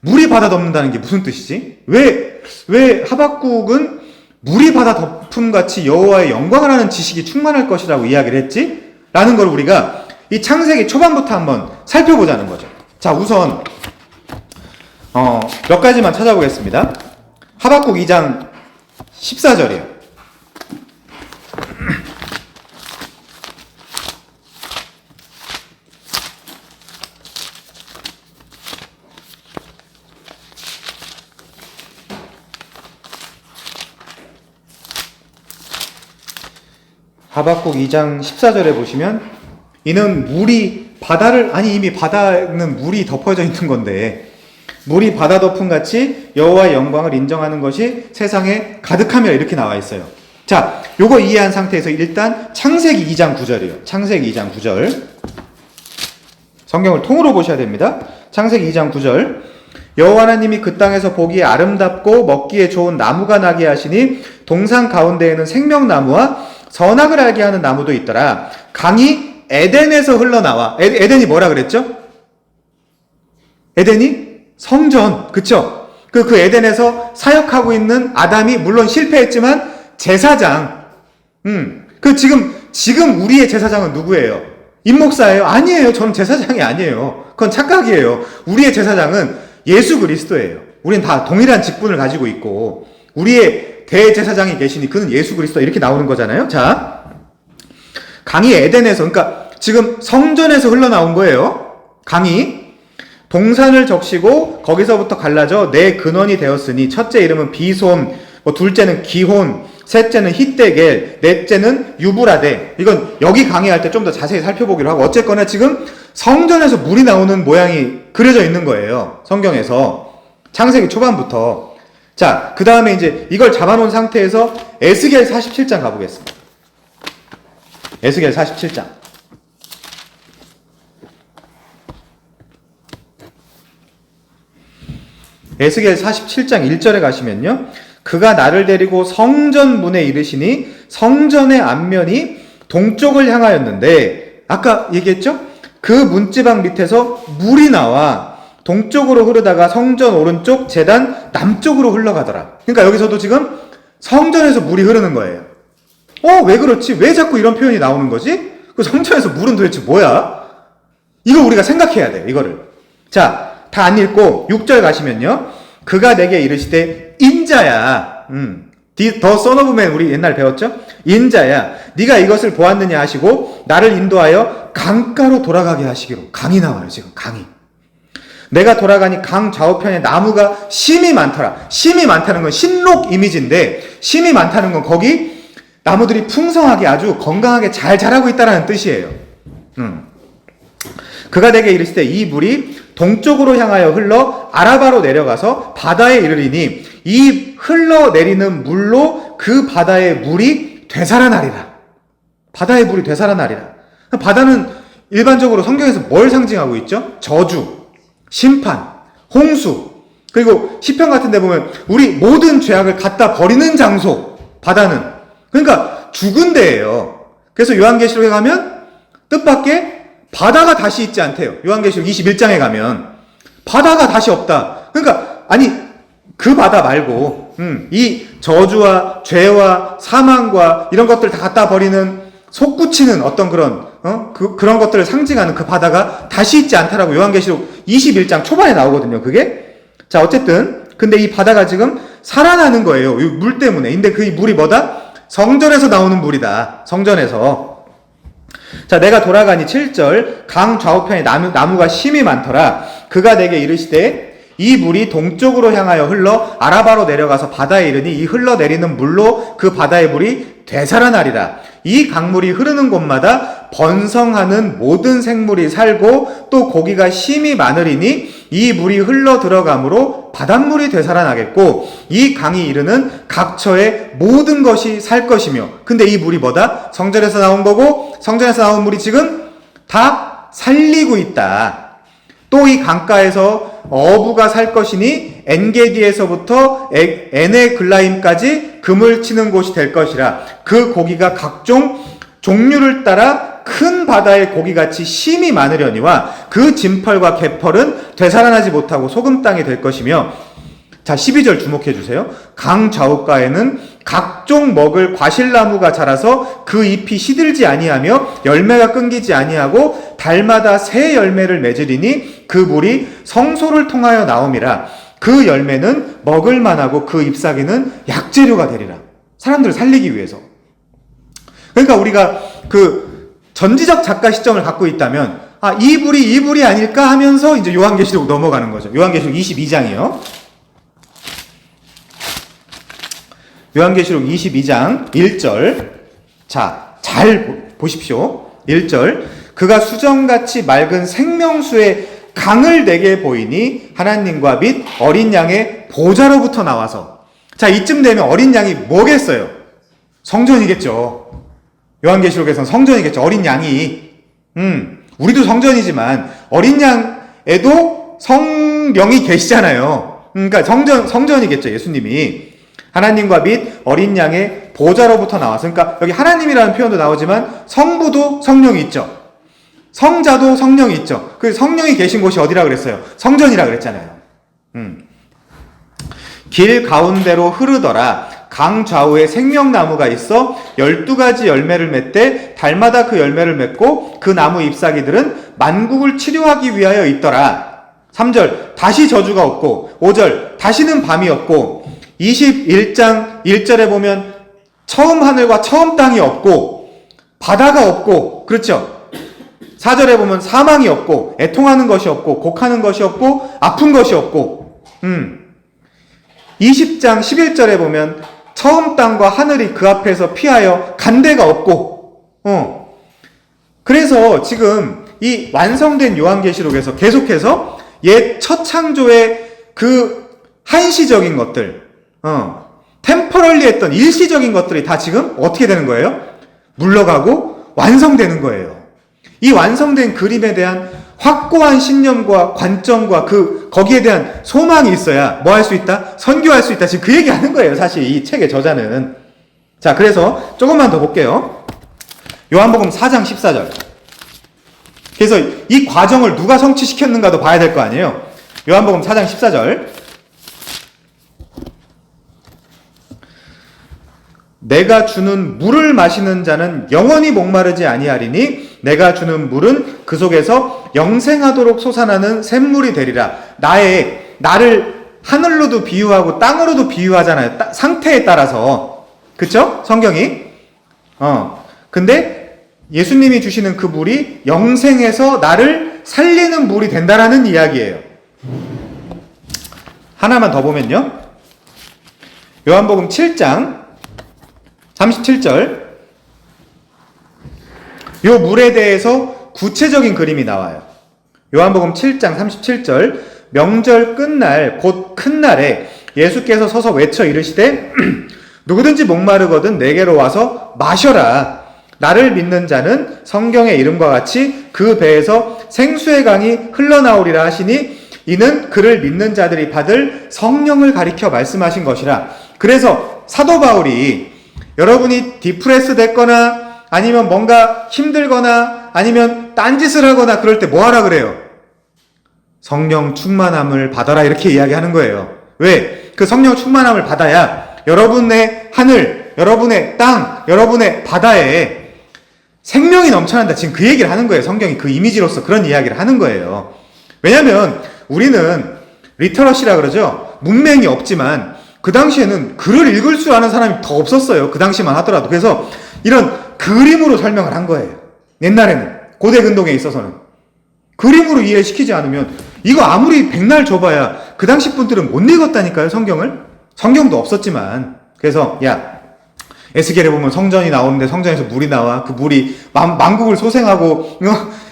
물이 바다 덮는다는 게 무슨 뜻이지? 왜 하박국은 물이 바다 덮음같이 여호와의 영광을 아는 지식이 충만할 것이라고 이야기를 했지? 라는 걸 우리가 이 창세기 초반부터 한번 살펴보자는 거죠. 자, 우선 몇 가지만 찾아보겠습니다. 하박국 2장 14절이에요. 하박국 2장 14절에 보시면 이는 물이 바다를 이미 바다는 물이 덮어져 있는 건데 물이 바다 덮음같이 여호와의 영광을 인정하는 것이 세상에 가득하며 이렇게 나와 있어요. 자, 요거 이해한 상태에서 일단 창세기 2장 9절이에요. 창세기 2장 9절. 성경을 통으로 보셔야 됩니다. 창세기 2장 9절. 여호와 하나님이 그 땅에서 보기에 아름답고 먹기에 좋은 나무가 나게 하시니 동산 가운데에는 생명나무와 선악을 알게 하는 나무도 있더라. 강이 에덴에서 흘러나와. 에덴이 뭐라 그랬죠? 에덴이 성전. 그쵸? 그 에덴에서 사역하고 있는 아담이 물론 실패했지만 제사장. 지금 우리의 제사장은 누구예요? 임목사예요? 아니에요. 저는 제사장이 아니에요. 그건 착각이에요. 우리의 제사장은 예수 그리스도예요. 우린 다 동일한 직분을 가지고 있고 우리의 대제사장이 계시니 그는 예수 그리스도 이렇게 나오는 거잖아요. 자, 강이 에덴에서, 그러니까 지금 성전에서 흘러나온 거예요. 강이 동산을 적시고 거기서부터 갈라져 네 근원이 되었으니 첫째 이름은 비손, 둘째는 기혼, 셋째는 히데겔, 넷째는 유브라데. 이건 여기 강의할 때 좀 더 자세히 살펴보기로 하고, 어쨌거나 지금 성전에서 물이 나오는 모양이 그려져 있는 거예요. 성경에서 창세기 초반부터. 자, 그 다음에 이제 이걸 잡아놓은 상태에서 에스겔 47장 가보겠습니다. 에스겔 47장. 에스겔 47장 1절에 가시면요. 그가 나를 데리고 성전 문에 이르시니 성전의 앞면이 동쪽을 향하였는데, 아까 얘기했죠? 그 문지방 밑에서 물이 나와 동쪽으로 흐르다가 성전 오른쪽 제단 남쪽으로 흘러가더라. 그러니까 여기서도 지금 성전에서 물이 흐르는 거예요. 왜 그렇지? 왜 자꾸 이런 표현이 나오는 거지? 그 성전에서 물은 도대체 뭐야? 이거 우리가 생각해야 돼요. 이거를. 자, 다 안 읽고 6절 가시면요. 그가 내게 이르시되 인자야. The Son of Man 우리 옛날 배웠죠? 인자야. 네가 이것을 보았느냐 하시고 나를 인도하여 강가로 돌아가게 하시기로. 강이 나와요. 지금 강이. 내가 돌아가니 강 좌우편에 나무가 심이 많더라. 심이 많다는 건 신록 이미지인데, 심이 많다는 건 거기 나무들이 풍성하게 아주 건강하게 잘 자라고 있다는 뜻이에요. 그가 내게 이르시되 이 물이 동쪽으로 향하여 흘러 아라바로 내려가서 바다에 이르리니 이 흘러내리는 물로 그 바다의 물이 되살아나리라. 바다의 물이 되살아나리라. 바다는 일반적으로 성경에서 뭘 상징하고 있죠? 저주, 심판, 홍수, 그리고 시편 같은 데 보면 우리 모든 죄악을 갖다 버리는 장소, 바다는. 그러니까 죽은 데예요. 그래서 요한계시록에 가면 뜻밖의 바다가 다시 있지 않대요. 요한계시록 21장에 가면 바다가 다시 없다. 그러니까 그 바다 말고 이 저주와 죄와 사망과 이런 것들 다 갖다 버리는 솟구치는 어떤 그런 것들을 상징하는 그 바다가 다시 있지 않다라고 요한계시록 21장 초반에 나오거든요. 그게. 자, 어쨌든 근데 이 바다가 지금 살아나는 거예요. 이 물 때문에. 근데 그 물이 뭐다? 성전에서 나오는 물이다. 성전에서. 자, 내가 돌아가니 7절 강 좌우편에 나무가 심이 많더라. 그가 내게 이르시되 이 물이 동쪽으로 향하여 흘러 아라바로 내려가서 바다에 이르니 이 흘러내리는 물로 그 바다의 물이 되살아나리라. 이 강물이 흐르는 곳마다 번성하는 모든 생물이 살고 또 고기가 심히 많으리니 이 물이 흘러 들어가므로 바닷물이 되살아나겠고 이 강이 이르는 각처의 모든 것이 살 것이며. 근데 이 물이 뭐다? 성전에서 나온 거고 성전에서 나온 물이 지금 다 살리고 있다. 또 이 강가에서 어부가 살 것이니 엔게디에서부터 에네글라임까지 금을 치는 곳이 될 것이라. 그 고기가 각종 종류를 따라 큰 바다의 고기같이 심이 많으려니와 그 진펄과 개펄은 되살아나지 못하고 소금 땅이 될 것이며. 자, 12절 주목해 주세요. 강 좌우가에는 각종 먹을 과실나무가 자라서 그 잎이 시들지 아니하며 열매가 끊기지 아니하고 달마다 새 열매를 맺으리니 그 물이 성소를 통하여 나옴이라. 그 열매는 먹을 만하고 그 잎사귀는 약재료가 되리라. 사람들을 살리기 위해서. 그러니까 우리가 그 전지적 작가 시점을 갖고 있다면 이 불이 아닐까 하면서 이제 요한계시록 넘어가는 거죠. 요한계시록 22장이요. 요한계시록 22장 1절. 자, 잘 보십시오. 1절. 그가 수정같이 맑은 생명수의 강을 내게 보이니 하나님과 및 어린 양의 보좌로부터 나와서. 자, 이쯤 되면 어린 양이 뭐겠어요? 성전이겠죠. 요한계시록에서는 성전이겠죠. 어린 양이. 우리도 성전이지만 어린 양에도 성령이 계시잖아요. 그러니까 성전이겠죠. 예수님이. 하나님과 및 어린 양의 보좌로부터 나와서. 그러니까 여기 하나님이라는 표현도 나오지만 성부도 성령이 있죠. 성자도 성령이 있죠. 그 성령이 계신 곳이 어디라 그랬어요? 성전이라 그랬잖아요. 길 가운데로 흐르더라. 강 좌우에 생명나무가 있어 12가지 열매를 맺되 달마다 그 열매를 맺고 그 나무 잎사귀들은 만국을 치료하기 위하여 있더라. 3절 다시 저주가 없고 5절 다시는 밤이 없고 21장 1절에 보면 처음 하늘과 처음 땅이 없고 바다가 없고 그렇죠. 4절에 보면 사망이 없고 애통하는 것이 없고 곡하는 것이 없고 아픈 것이 없고 20장 11절에 보면 처음 땅과 하늘이 그 앞에서 피하여 간 데가 없고 그래서 지금 이 완성된 요한계시록에서 계속해서 옛 첫 창조의 그 한시적인 것들 템퍼럴리 했던 일시적인 것들이 다 지금 어떻게 되는 거예요? 물러가고 완성되는 거예요. 이 완성된 그림에 대한 확고한 신념과 관점과 거기에 대한 소망이 있어야 뭐 할 수 있다? 선교할 수 있다. 지금 그 얘기 하는 거예요. 사실 이 책의 저자는. 자, 그래서 조금만 더 볼게요. 요한복음 4장 14절. 그래서 이 과정을 누가 성취시켰는가도 봐야 될 거 아니에요. 요한복음 4장 14절. 내가 주는 물을 마시는 자는 영원히 목마르지 아니하리니 내가 주는 물은 그 속에서 영생하도록 솟아나는 샘물이 되리라. 나를 하늘로도 비유하고 땅으로도 비유하잖아요. 상태에 따라서. 그쵸? 성경이. 근데 예수님이 주시는 그 물이 영생에서 나를 살리는 물이 된다라는 이야기예요. 하나만 더 보면요. 요한복음 7장 37절. 요 물에 대해서 구체적인 그림이 나와요. 요한복음 7장 37절. 명절 끝날 곧 큰 날에 예수께서 서서 외쳐 이르시되 누구든지 목마르거든 내게로 와서 마셔라. 나를 믿는 자는 성경의 이름과 같이 그 배에서 생수의 강이 흘러나오리라 하시니 이는 그를 믿는 자들이 받을 성령을 가리켜 말씀하신 것이라. 그래서 사도 바울이 여러분이 디프레스 됐거나 아니면 뭔가 힘들거나 아니면 딴짓을 하거나 그럴 때 뭐 하라 그래요? 성령 충만함을 받아라 이렇게 이야기하는 거예요. 왜? 그 성령 충만함을 받아야 여러분의 하늘, 여러분의 땅, 여러분의 바다에 생명이 넘쳐난다. 지금 그 얘기를 하는 거예요. 성경이 그 이미지로서 그런 이야기를 하는 거예요. 왜냐하면 우리는 리터러시라 그러죠. 문맹이 없지만 그 당시에는 글을 읽을 줄 아는 사람이 더 없었어요. 그 당시만 하더라도. 그래서 이런 그림으로 설명을 한 거예요. 옛날에는. 고대 근동에 있어서는. 그림으로 이해시키지 않으면 이거 아무리 백날 줘봐야 그 당시 분들은 못 읽었다니까요, 성경을. 성경도 없었지만. 그래서 야, 에스겔에 보면 성전이 나오는데 성전에서 물이 나와. 그 물이 만국을 소생하고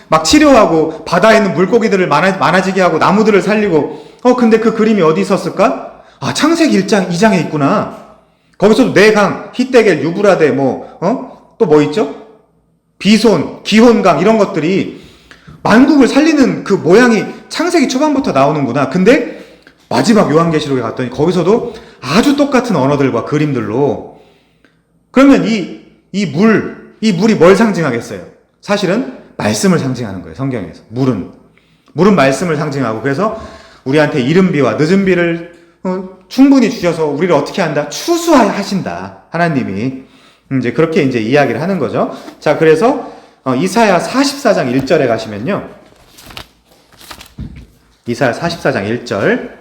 막 치료하고 바다에 있는 물고기들을 많아지게 하고 나무들을 살리고. 근데 그 그림이 어디 있었을까? 아, 창세기 1장 2장에 있구나. 거기서도 네 강, 히데겔, 유브라데 또 뭐 있죠? 비손, 기혼강 이런 것들이 만국을 살리는 그 모양이 창세기 초반부터 나오는구나. 근데 마지막 요한계시록에 갔더니 거기서도 아주 똑같은 언어들과 그림들로. 그러면 이 물이 뭘 상징하겠어요? 사실은 말씀을 상징하는 거예요. 성경에서. 물은 말씀을 상징하고, 그래서 우리한테 이른 비와 늦은 비를 충분히 주셔서 우리를 어떻게 한다? 추수하신다. 하나님이. 이제 그렇게 이제 이야기를 하는 거죠. 자, 그래서 이사야 44장 1절에 가시면요. 이사야 44장 1절.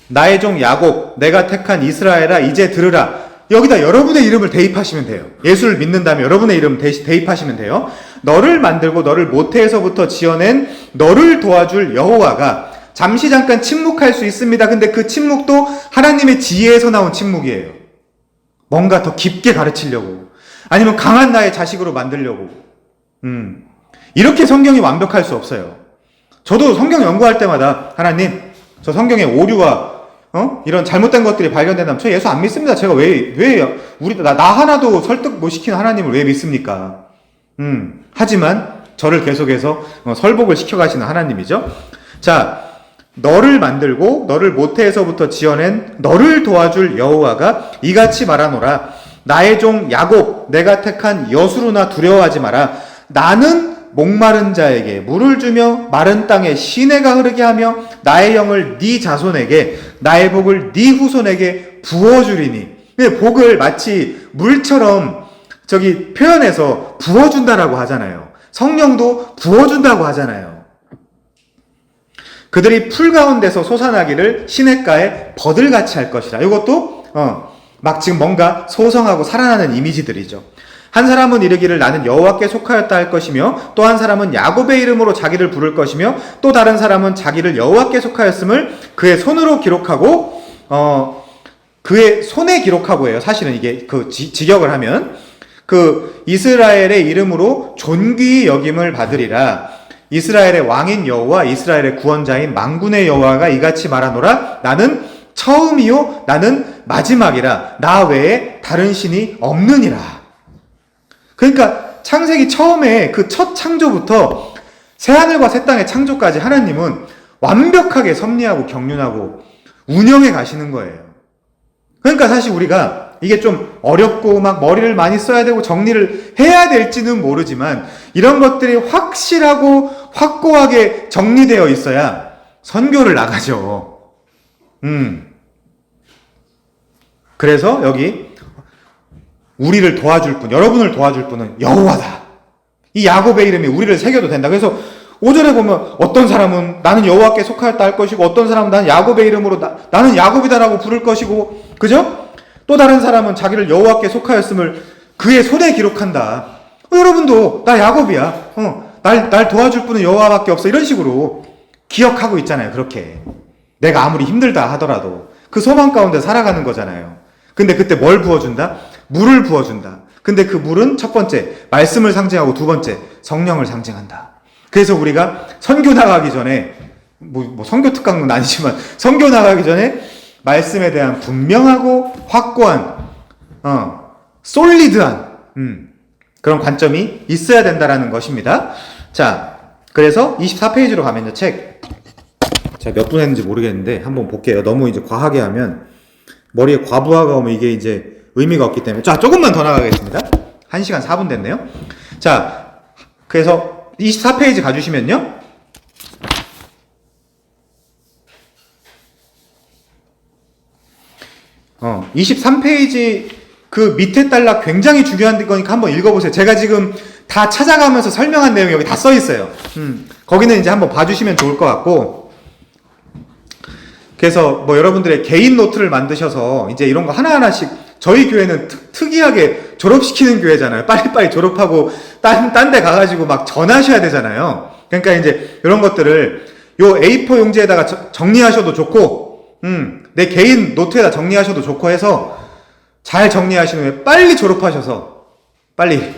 나의 종 야곱, 내가 택한 이스라엘아, 이제 들으라. 여기다 여러분의 이름을 대입하시면 돼요. 예수를 믿는다면 여러분의 이름 대입하시면 돼요. 너를 만들고 너를 모태에서부터 지어낸 너를 도와줄 여호와가 잠시 잠깐 침묵할 수 있습니다. 근데 그 침묵도 하나님의 지혜에서 나온 침묵이에요. 뭔가 더 깊게 가르치려고, 아니면 강한 나의 자식으로 만들려고. 이렇게 성경이 완벽할 수 없어요. 저도 성경 연구할 때마다 하나님, 저 성경에 오류와 이런 잘못된 것들이 발견된다면 저 예수 안 믿습니다. 제가 나 하나도 설득 못 시키는 하나님을 왜 믿습니까? 하지만 저를 계속해서 설복을 시켜가시는 하나님이죠. 자, 너를 만들고 너를 모태에서부터 지어낸 너를 도와줄 여호와가 이같이 말하노라. 나의 종 야곱, 내가 택한 여수로나 두려워하지 마라. 나는 목마른 자에게 물을 주며 마른 땅에 시내가 흐르게 하며 나의 영을 네 자손에게, 나의 복을 네 후손에게 부어주리니. 복을 마치 물처럼 표현해서 부어준다라고 하잖아요. 성령도 부어준다고 하잖아요. 그들이 풀 가운데서 솟아나기를 시냇가에 버들같이 할 것이라. 이것도 막 지금 뭔가 소성하고 살아나는 이미지들이죠. 한 사람은 이르기를 나는 여호와께 속하였다 할 것이며, 또 한 사람은 야곱의 이름으로 자기를 부를 것이며, 또 다른 사람은 자기를 여호와께 속하였음을 그의 손으로 기록하고, 그의 손에 기록하고예요. 사실은 이게 직역을 하면 이스라엘의 이름으로 존귀히 여김을 받으리라. 이스라엘의 왕인 여호와, 이스라엘의 구원자인 만군의 여호와가 이같이 말하노라. 나는 처음이요 나는 마지막이라. 나 외에 다른 신이 없느니라. 그러니까 창세기 처음에 그 첫 창조부터 새하늘과 새 땅의 창조까지 하나님은 완벽하게 섭리하고 경륜하고 운영해 가시는 거예요. 그러니까 사실 우리가 이게 좀 어렵고 막 머리를 많이 써야 되고 정리를 해야 될지는 모르지만, 이런 것들이 확실하고 확고하게 정리되어 있어야 선교를 나가죠. 그래서 여기 우리를 도와줄 분, 여러분을 도와줄 분은 여호와다. 이 야곱의 이름이 우리를 새겨도 된다. 그래서 5절에 보면 어떤 사람은 나는 여호와께 속하였다 할 것이고, 어떤 사람은 나는 야곱의 이름으로 나는 야곱이다라고 부를 것이고, 그죠? 또 다른 사람은 자기를 여호와께 속하였음을 그의 손에 기록한다. 여러분도 나 야곱이야. 날 도와줄 분은 여호와밖에 없어. 이런 식으로 기억하고 있잖아요. 그렇게 내가 아무리 힘들다 하더라도 그 소망 가운데 살아가는 거잖아요. 근데 그때 뭘 부어준다? 물을 부어준다. 근데 그 물은 첫 번째 말씀을 상징하고, 두 번째 성령을 상징한다. 그래서 우리가 선교 나가기 전에 뭐 선교 특강은 아니지만 선교 나가기 전에 말씀에 대한 분명하고 확고한 솔리드한 그런 관점이 있어야 된다라는 것입니다. 자, 그래서 24페이지로 가면요, 책 제가 몇 분 했는지 모르겠는데 한번 볼게요. 너무 이제 과하게 하면 머리에 과부하가 오면 이게 이제 의미가 없기 때문에. 자, 조금만 더 나가겠습니다. 1시간 4분 됐네요. 자, 그래서 24페이지 가주시면요, 23페이지 그 밑에 단락 굉장히 중요한 거니까 한번 읽어보세요. 제가 지금 다 찾아가면서 설명한 내용이 여기 다 써 있어요. 거기는 이제 한번 봐주시면 좋을 것 같고, 그래서 뭐 여러분들의 개인 노트를 만드셔서 이제 이런 거 하나하나씩, 저희 교회는 특이하게 졸업시키는 교회잖아요. 빨리빨리 졸업하고 딴 데 가가지고 막 전하셔야 되잖아요. 그러니까 이제 이런 것들을 요 A4 용지에다가 정리하셔도 좋고, 내 개인 노트에다 정리하셔도 좋고 해서 잘 정리하신 후에 빨리 졸업하셔서 빨리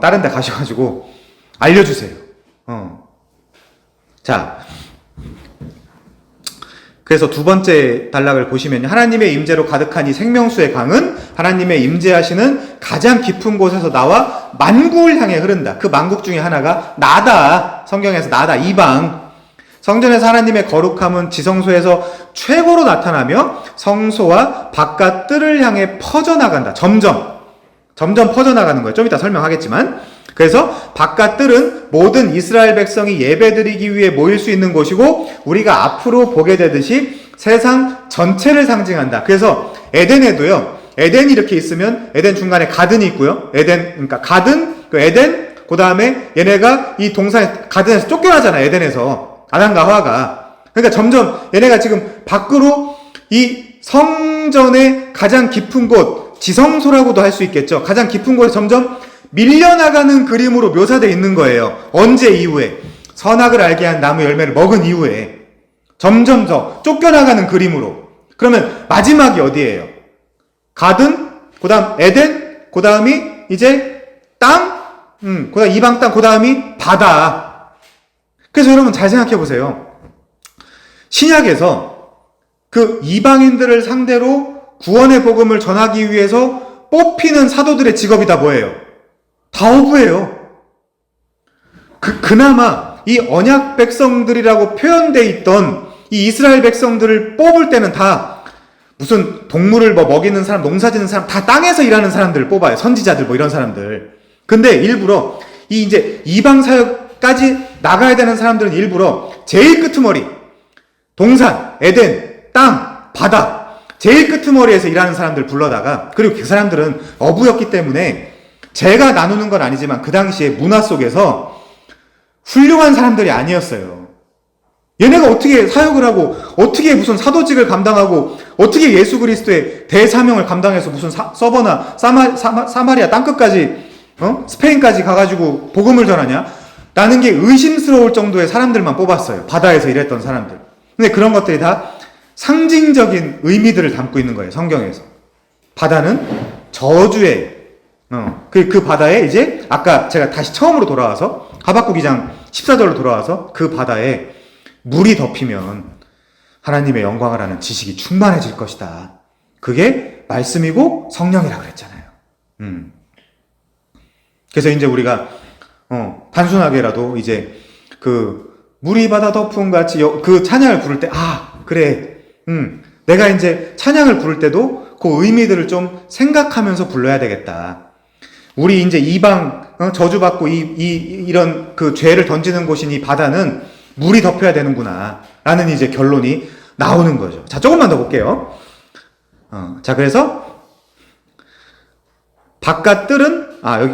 다른 데 가셔가지고 알려주세요. 자, 그래서 두 번째 단락을 보시면 하나님의 임재로 가득한 이 생명수의 강은 하나님의 임재하시는 가장 깊은 곳에서 나와 만국을 향해 흐른다. 그 만국 중에 하나가 나다. 성경에서 나다. 이방. 성전에서 하나님의 거룩함은 지성소에서 최고로 나타나며 성소와 바깥 뜰을 향해 퍼져나간다. 점점 퍼져나가는 거예요. 좀 이따 설명하겠지만. 그래서 바깥 뜰은 모든 이스라엘 백성이 예배드리기 위해 모일 수 있는 곳이고 우리가 앞으로 보게 되듯이 세상 전체를 상징한다. 그래서 에덴에도요. 에덴이 이렇게 있으면 에덴 중간에 가든이 있고요. 그러니까 가든, 에덴, 그 다음에 얘네가 이 동산에 가든에서 쫓겨나잖아. 에덴에서. 아담과 하와가. 그러니까 점점 얘네가 지금 밖으로 이 성전의 가장 깊은 곳, 지성소라고도 할 수 있겠죠. 가장 깊은 곳에 점점 밀려나가는 그림으로 묘사되어 있는 거예요. 언제 이후에? 선악을 알게 한 나무 열매를 먹은 이후에 점점 더 쫓겨나가는 그림으로. 그러면 마지막이 어디예요? 가든, 그 다음 에덴, 그 다음이 이제 땅, 그 다음 이방 땅, 그 다음이 바다. 그래서 여러분 잘 생각해 보세요. 신약에서 그 이방인들을 상대로 구원의 복음을 전하기 위해서 뽑히는 사도들의 직업이 다 뭐예요? 다 어부예요. 그나마 이 언약 백성들이라고 표현되어 있던 이 이스라엘 백성들을 뽑을 때는 다 무슨 동물을 먹이는 사람, 농사 짓는 사람, 다 땅에서 일하는 사람들을 뽑아요. 선지자들 이런 사람들. 근데 일부러 이 이제 이방 사역까지 나가야 되는 사람들은 일부러 제일 끄트머리, 동산, 에덴, 땅, 바다, 제일 끄트머리에서 일하는 사람들 불러다가, 그리고 그 사람들은 어부였기 때문에 제가 나누는 건 아니지만 그 당시에 문화 속에서 훌륭한 사람들이 아니었어요. 얘네가 어떻게 사역을 하고 어떻게 무슨 사도직을 감당하고 어떻게 예수 그리스도의 대사명을 감당해서 무슨 서버나 사마리아 땅끝까지 스페인까지 가가지고 복음을 전하냐? 라는 게 의심스러울 정도의 사람들만 뽑았어요. 바다에서 일했던 사람들. 근데 그런 것들이 다 상징적인 의미들을 담고 있는 거예요. 성경에서. 바다는 저주의 그 바다에 이제 아까 제가 다시 처음으로 돌아와서 하박국 2장 14절로 돌아와서 그 바다에 물이 덮이면 하나님의 영광을 아는 지식이 충만해질 것이다. 그게 말씀이고 성령이라고 그랬잖아요. 그래서 이제 우리가 단순하게라도 이제 그 물이 바다 덮음 같이 그 찬양을 부를 때 그래 내가 이제 찬양을 부를 때도 그 의미들을 좀 생각하면서 불러야 되겠다. 우리 이제 이방 저주받고 이런 그 죄를 던지는 곳인 이 바다는 물이 덮여야 되는구나 라는 이제 결론이 나오는 거죠. 자, 조금만 더 볼게요. 자, 그래서 바깥 뜰은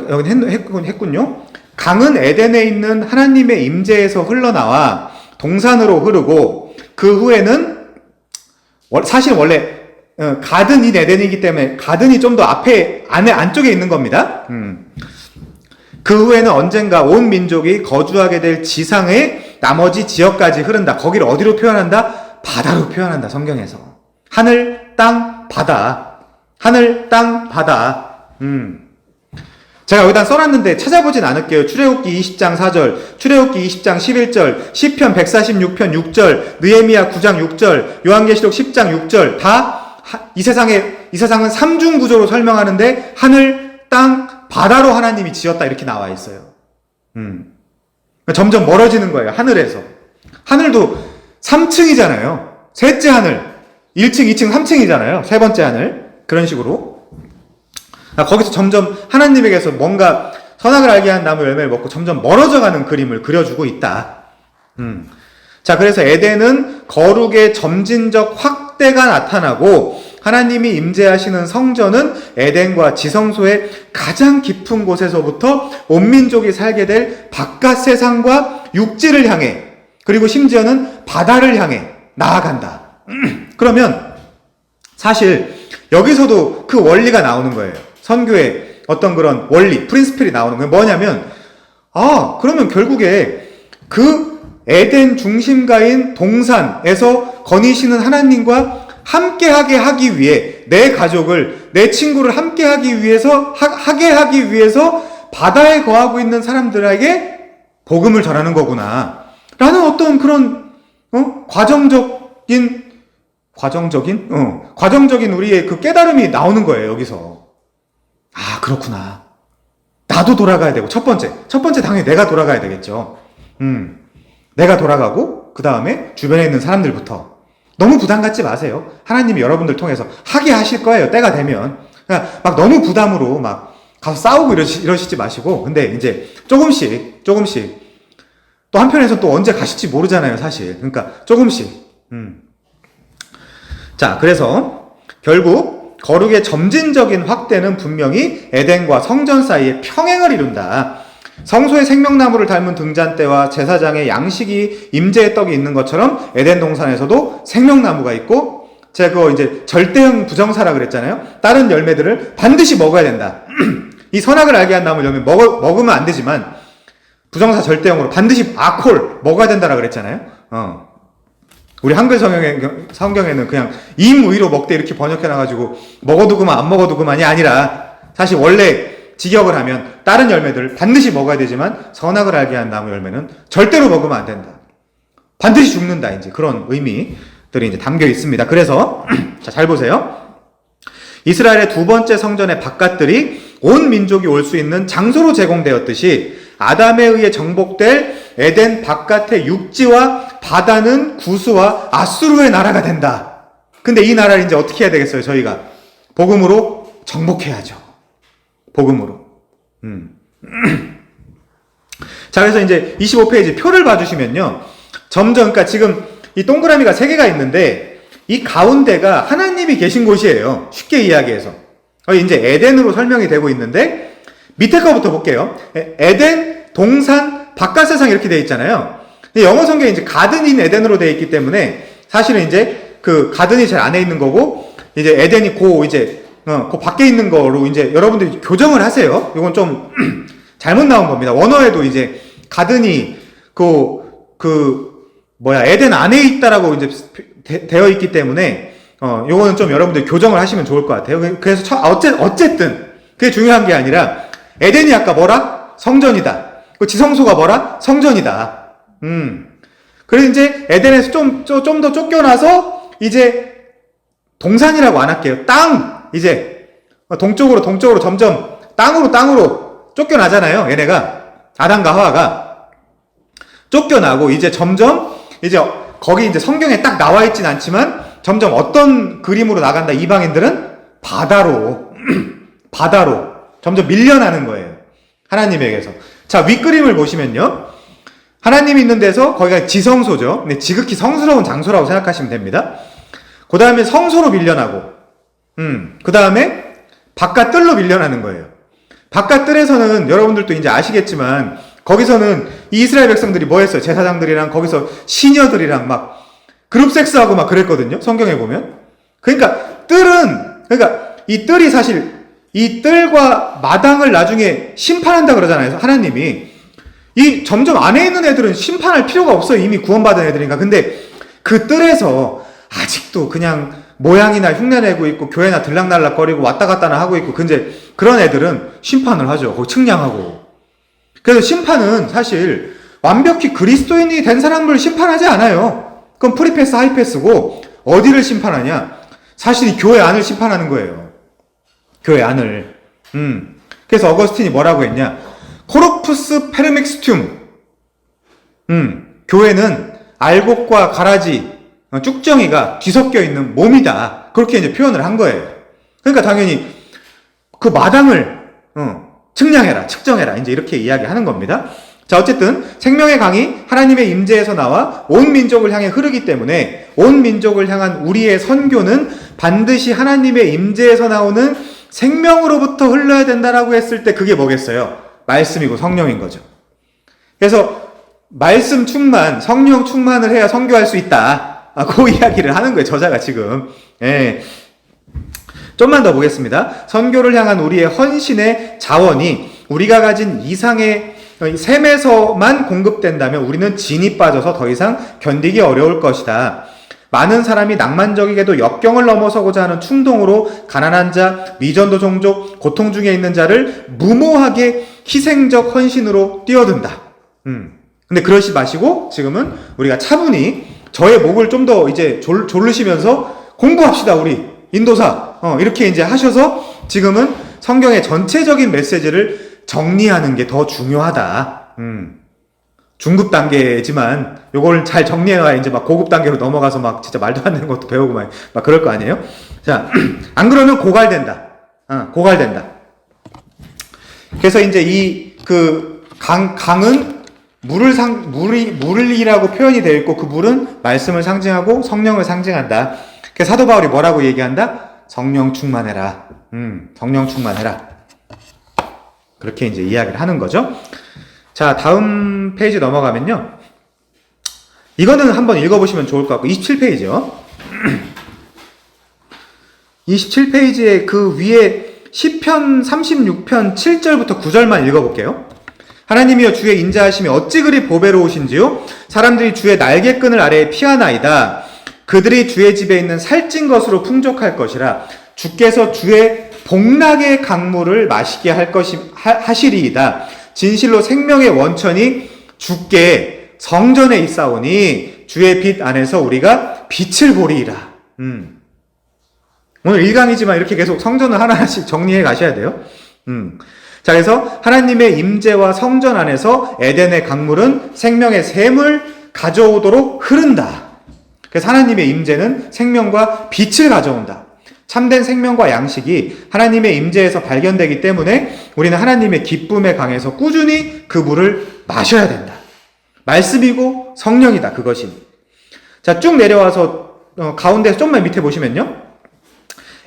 여기 했군요. 강은 에덴에 있는 하나님의 임재에서 흘러나와 동산으로 흐르고 그 후에는 사실 원래 가든이 에덴이기 때문에 가든이 좀 더 안쪽에 있는 겁니다. 그 후에는 언젠가 온 민족이 거주하게 될 지상의 나머지 지역까지 흐른다. 거기를 어디로 표현한다? 바다로 표현한다. 성경에서. 하늘, 땅, 바다. 하늘, 땅, 바다. 제가 여기다 써놨는데 찾아보진 않을게요. 출애굽기 20장 4절, 출애굽기 20장 11절, 시편 146편 6절, 느헤미야 9장 6절, 요한계시록 10장 6절 다 이 세상은 삼중 구조로 설명하는데 하늘, 땅, 바다로 하나님이 지었다 이렇게 나와 있어요. 점점 멀어지는 거예요. 하늘에서. 하늘도 3층이잖아요. 셋째 하늘, 1층, 2층, 3층이잖아요. 세 번째 하늘. 그런 식으로. 거기서 점점 하나님에게서 뭔가 선악을 알게 한 나무 열매를 먹고 점점 멀어져가는 그림을 그려주고 있다. 자, 그래서 에덴은 거룩의 점진적 확대가 나타나고 하나님이 임재하시는 성전은 에덴과 지성소의 가장 깊은 곳에서부터 온 민족이 살게 될 바깥 세상과 육지를 향해 그리고 심지어는 바다를 향해 나아간다. 그러면 사실 여기서도 그 원리가 나오는 거예요. 선교의 어떤 그런 원리, 프린스플이 나오는 거예요. 뭐냐면 그러면 결국에 그 에덴 중심가인 동산에서 거니시는 하나님과 함께하게 하기 위해 내 가족을, 내 친구를 함께하기 위해서 하게 하기 위해서 바다에 거하고 있는 사람들에게 복음을 전하는 거구나 라는 어떤 그런 과정적인 우리의 그 깨달음이 나오는 거예요. 여기서 아 그렇구나, 나도 돌아가야 되고, 첫 번째 당연히 내가 돌아가야 되겠죠. 내가 돌아가고 그 다음에 주변에 있는 사람들부터. 너무 부담 갖지 마세요. 하나님이 여러분들 통해서 하게 하실 거예요. 때가 되면. 그냥 막 너무 부담으로 막 가서 싸우고 이러시지 마시고, 근데 이제 조금씩 또 한편에서 또 언제 가실지 모르잖아요, 사실. 그러니까 조금씩. 자, 그래서 결국 거룩의 점진적인 확대는 분명히 에덴과 성전 사이의 평행을 이룬다. 성소의 생명나무를 닮은 등잔대와 제사장의 양식이 임재의 떡이 있는 것처럼 에덴 동산에서도 생명나무가 있고, 제가 그거 이제 절대형 부정사라 그랬잖아요. 다른 열매들을 반드시 먹어야 된다. 이 선악을 알게 한 나무 열매 먹으면 안 되지만 부정사 절대형으로 반드시 아콜 먹어야 된다라 그랬잖아요. 우리 한글 성경에는 그냥 임의로 먹되 이렇게 번역해놔가지고 먹어도 그만 안 먹어도 그만이 아니라, 사실 원래 직역을 하면 다른 열매들을 반드시 먹어야 되지만 선악을 알게 한 나무 열매는 절대로 먹으면 안 된다. 반드시 죽는다. 이제 그런 의미들이 이제 담겨 있습니다. 그래서 자, 잘 보세요. 이스라엘의 두 번째 성전의 바깥들이 온 민족이 올 수 있는 장소로 제공되었듯이 아담에 의해 정복될 에덴 바깥의 육지와 바다는 구스와 아수르의 나라가 된다. 근데 이 나라를 이제 어떻게 해야 되겠어요? 저희가 복음으로 정복해야죠. 복음으로. 자, 그래서 이제 25페이지 표를 봐주시면요. 점점, 그러니까 지금 이 동그라미가 3개가 있는데 이 가운데가 하나님이 계신 곳이에요. 쉽게 이야기해서. 이제 에덴으로 설명이 되고 있는데 밑에 거부터 볼게요. 에덴, 동산, 바깥 세상 이렇게 되어 있잖아요. 영어 성경에 이제 가든인 에덴으로 되어 있기 때문에 사실은 이제 그 가든이 제일 안에 있는 거고, 이제 에덴이 그 밖에 있는 거로 이제 여러분들이 교정을 하세요. 이건 좀 잘못 나온 겁니다. 원어에도 이제 가든이 에덴 안에 있다라고 이제 되어 있기 때문에 요거는 좀 여러분들이 교정을 하시면 좋을 것 같아요. 그래서 어쨌든 그게 중요한 게 아니라 에덴이 아까 뭐라? 성전이다. 그 지성소가 뭐라? 성전이다. 그래서 이제 에덴에서 좀 더 쫓겨나서 이제 동산이라고 안 할게요. 이제 동쪽으로 점점 땅으로 쫓겨나잖아요. 얘네가 아담과 하와가 쫓겨나고 이제 점점 이제 거기 이제 성경에 딱 나와 있진 않지만 점점 어떤 그림으로 나간다. 이방인들은 바다로 점점 밀려나는 거예요. 하나님에게서. 자, 윗그림을 보시면요. 하나님이 있는 데서 거기가 지성소죠. 근데 지극히 성스러운 장소라고 생각하시면 됩니다. 그 다음에 성소로 밀려나고, 그 다음에 바깥 뜰로 밀려나는 거예요. 바깥 뜰에서는 여러분들도 이제 아시겠지만 거기서는 이 이스라엘 백성들이 뭐 했어요? 제사장들이랑 거기서 시녀들이랑 막 그룹 섹스하고 막 그랬거든요. 성경에 보면. 그러니까 이 뜰이 사실 이 뜰과 마당을 나중에 심판한다 그러잖아요. 하나님이. 이 점점 안에 있는 애들은 심판할 필요가 없어요. 이미 구원받은 애들이니까. 근데 그 뜰에서 아직도 그냥 모양이나 흉내내고 있고 교회나 들락날락거리고 왔다 갔다나 하고 있고 근데 그런 애들은 심판을 하죠. 거기 측량하고. 그래서 심판은 사실 완벽히 그리스도인이 된 사람을 심판하지 않아요. 그건 프리패스 하이패스고 어디를 심판하냐? 사실 이 교회 안을 심판하는 거예요. 교회 안을. 그래서 어거스틴이 뭐라고 했냐? 코르푸스 페르믹스툼. 교회는 알곡과 가라지, 쭉정이가 뒤섞여 있는 몸이다. 그렇게 이제 표현을 한 거예요. 그러니까 당연히 그 마당을 측량해라, 측정해라. 이제 이렇게 이야기하는 겁니다. 자, 어쨌든 생명의 강이 하나님의 임재에서 나와 온 민족을 향해 흐르기 때문에 온 민족을 향한 우리의 선교는 반드시 하나님의 임재에서 나오는 생명으로부터 흘러야 된다라고 했을 때 그게 뭐겠어요? 말씀이고 성령인 거죠. 그래서 말씀 충만, 성령 충만을 해야 선교할 수 있다. 그 이야기를 하는 거예요. 저자가 지금. 예. 좀만 더 보겠습니다. 선교를 향한 우리의 헌신의 자원이 우리가 가진 이상의 샘에서만 공급된다면 우리는 진이 빠져서 더 이상 견디기 어려울 것이다. 많은 사람이 낭만적이게도 역경을 넘어서고자 하는 충동으로 가난한 자, 미전도 종족, 고통 중에 있는 자를 무모하게 희생적 헌신으로 뛰어든다. 근데 그러지 마시고 지금은 우리가 차분히 저의 목을 좀 더 이제 졸르시면서 공부합시다, 우리 인도사. 이렇게 이제 하셔서 지금은 성경의 전체적인 메시지를 정리하는 게 더 중요하다. 중급 단계지만 요걸 잘 정리해야 이제 막 고급 단계로 넘어가서 막 진짜 말도 안 되는 것도 배우고 막 그럴 거 아니에요? 자, 안 그러면 고갈된다. 고갈된다. 그래서 이제 이 강은 물이라고 표현이 되어 있고 그 물은 말씀을 상징하고 성령을 상징한다. 그래서 사도 바울이 뭐라고 얘기한다? 성령 충만해라. 성령 충만해라. 그렇게 이제 이야기를 하는 거죠. 자, 다음 페이지 넘어가면요. 이거는 한번 읽어보시면 좋을 것 같고, 27페이지요. 27페이지에 그 위에 시편 36편 7절부터 9절만 읽어볼게요. 하나님이여 주의 인자하심이 어찌 그리 보배로우신지요? 사람들이 주의 날개끈을 아래에 피하나이다. 그들이 주의 집에 있는 살찐 것으로 풍족할 것이라. 주께서 주의 복락의 강물을 마시게 하시리이다. 진실로 생명의 원천이 주께 성전에 있사오니 주의 빛 안에서 우리가 빛을 보리이라. 오늘 1강이지만 이렇게 계속 성전을 하나하나씩 정리해 가셔야 돼요. 자, 그래서 하나님의 임재와 성전 안에서 에덴의 강물은 생명의 샘을 가져오도록 흐른다. 그래서 하나님의 임재는 생명과 빛을 가져온다. 참된 생명과 양식이 하나님의 임재에서 발견되기 때문에 우리는 하나님의 기쁨에 강해서 꾸준히 그 물을 마셔야 된다. 말씀이고 성령이다, 그것이. 자, 쭉 내려와서 가운데서 좀만 밑에 보시면요.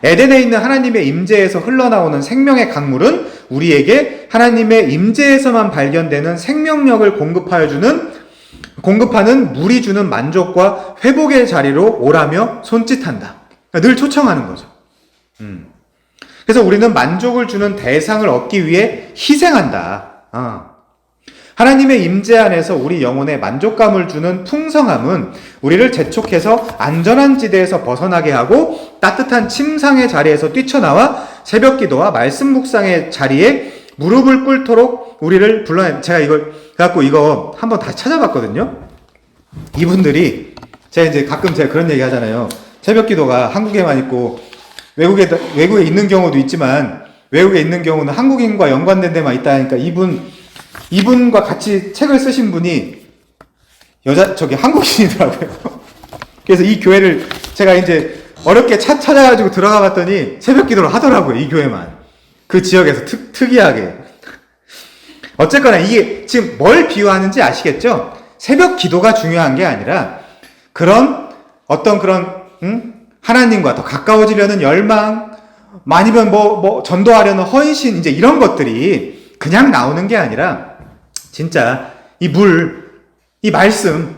에덴에 있는 하나님의 임재에서 흘러나오는 생명의 강물은 우리에게 하나님의 임재에서만 발견되는 생명력을 공급하는 물이 주는 만족과 회복의 자리로 오라며 손짓한다. 그러니까 늘 초청하는 거죠. 그래서 우리는 만족을 주는 대상을 얻기 위해 희생한다. 하나님의 임재 안에서 우리 영혼에 만족감을 주는 풍성함은 우리를 재촉해서 안전한 지대에서 벗어나게 하고 따뜻한 침상의 자리에서 뛰쳐나와 새벽 기도와 말씀 묵상의 자리에 무릎을 꿇도록 우리를 불러내. 제가 이걸 갖고 이거 한번 다시 찾아봤거든요. 이분들이 제가 이제 가끔 제가 그런 얘기 하잖아요. 새벽 기도가 한국에만 있고 외국에 있는 경우도 있지만 외국에 있는 경우는 한국인과 연관된 데만 있다 하니까 이분과 같이 책을 쓰신 분이 한국인이더라고요. 그래서 이 교회를 제가 이제 어렵게 찾아가지고 들어가 봤더니 새벽 기도를 하더라고요. 이 교회만. 그 지역에서 특이하게. 어쨌거나 이게 지금 뭘 비유하는지 아시겠죠? 새벽 기도가 중요한 게 아니라 어떤 그런 하나님과 더 가까워지려는 열망, 아니면 전도하려는 헌신, 이제 이런 것들이 그냥 나오는 게 아니라 진짜 이 물, 이 말씀,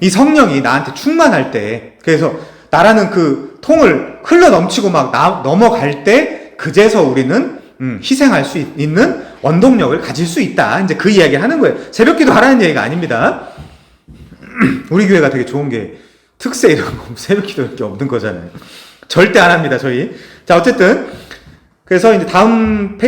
이 성령이 나한테 충만할 때, 그래서 나라는 그 통을 흘러 넘치고 막 넘어갈 때 그제서 우리는 희생할 수 있는 원동력을 가질 수 있다. 이제 그 이야기를 하는 거예요. 새벽기도 하라는 얘기가 아닙니다. 우리 교회가 되게 좋은 게 특세 이런 거 새벽기도 이렇게 없는 거잖아요. 절대 안 합니다, 저희. 자, 어쨌든 그래서 이제 다음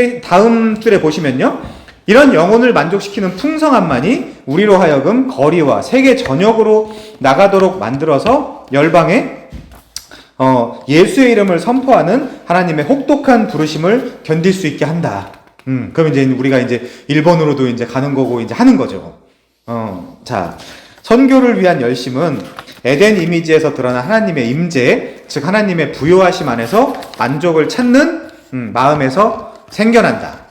줄에 보시면요. 이런 영혼을 만족시키는 풍성함만이 우리로 하여금 거리와 세계 전역으로 나가도록 만들어서 열방에 예수의 이름을 선포하는 하나님의 혹독한 부르심을 견딜 수 있게 한다. 그럼 이제 우리가 이제 일본으로도 이제 가는 거고 이제 하는 거죠. 자, 선교를 위한 열심은 에덴 이미지에서 드러난 하나님의 임재, 즉 하나님의 부요하심 안에서 만족을 찾는 마음에서 생겨난다.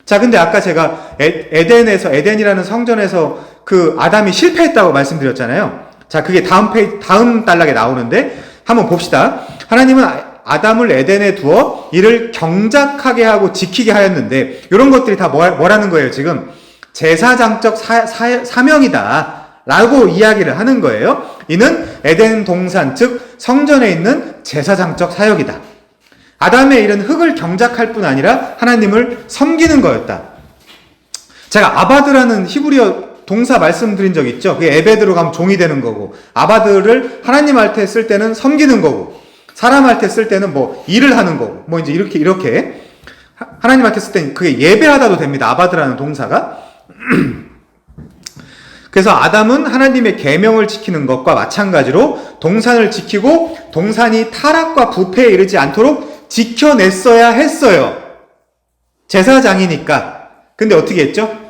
자, 근데 아까 제가 에덴이라는 성전에서 그 아담이 실패했다고 말씀드렸잖아요. 자, 그게 다음 단락에 나오는데 한번 봅시다. 하나님은 아담을 에덴에 두어 이를 경작하게 하고 지키게 하였는데, 이런 것들이 다 뭐라는 거예요, 지금? 제사장적 사명이다. 라고 이야기를 하는 거예요. 이는 에덴 동산, 즉 성전에 있는 제사장적 사역이다. 아담의 일은 흙을 경작할 뿐 아니라 하나님을 섬기는 거였다. 제가 아바드라는 히브리어 동사 말씀드린 적 있죠? 그게 에베드로 가면 종이 되는 거고, 아바드를 하나님한테 쓸 때는 섬기는 거고, 사람한테 쓸 때는 뭐 일을 하는 거고, 뭐 이제 이렇게 하나님한테 쓸 때는 그게 예배하다도 됩니다. 아바드라는 동사가. 그래서 아담은 하나님의 계명을 지키는 것과 마찬가지로 동산을 지키고 동산이 타락과 부패에 이르지 않도록 지켜냈어야 했어요. 제사장이니까. 근데 어떻게 했죠?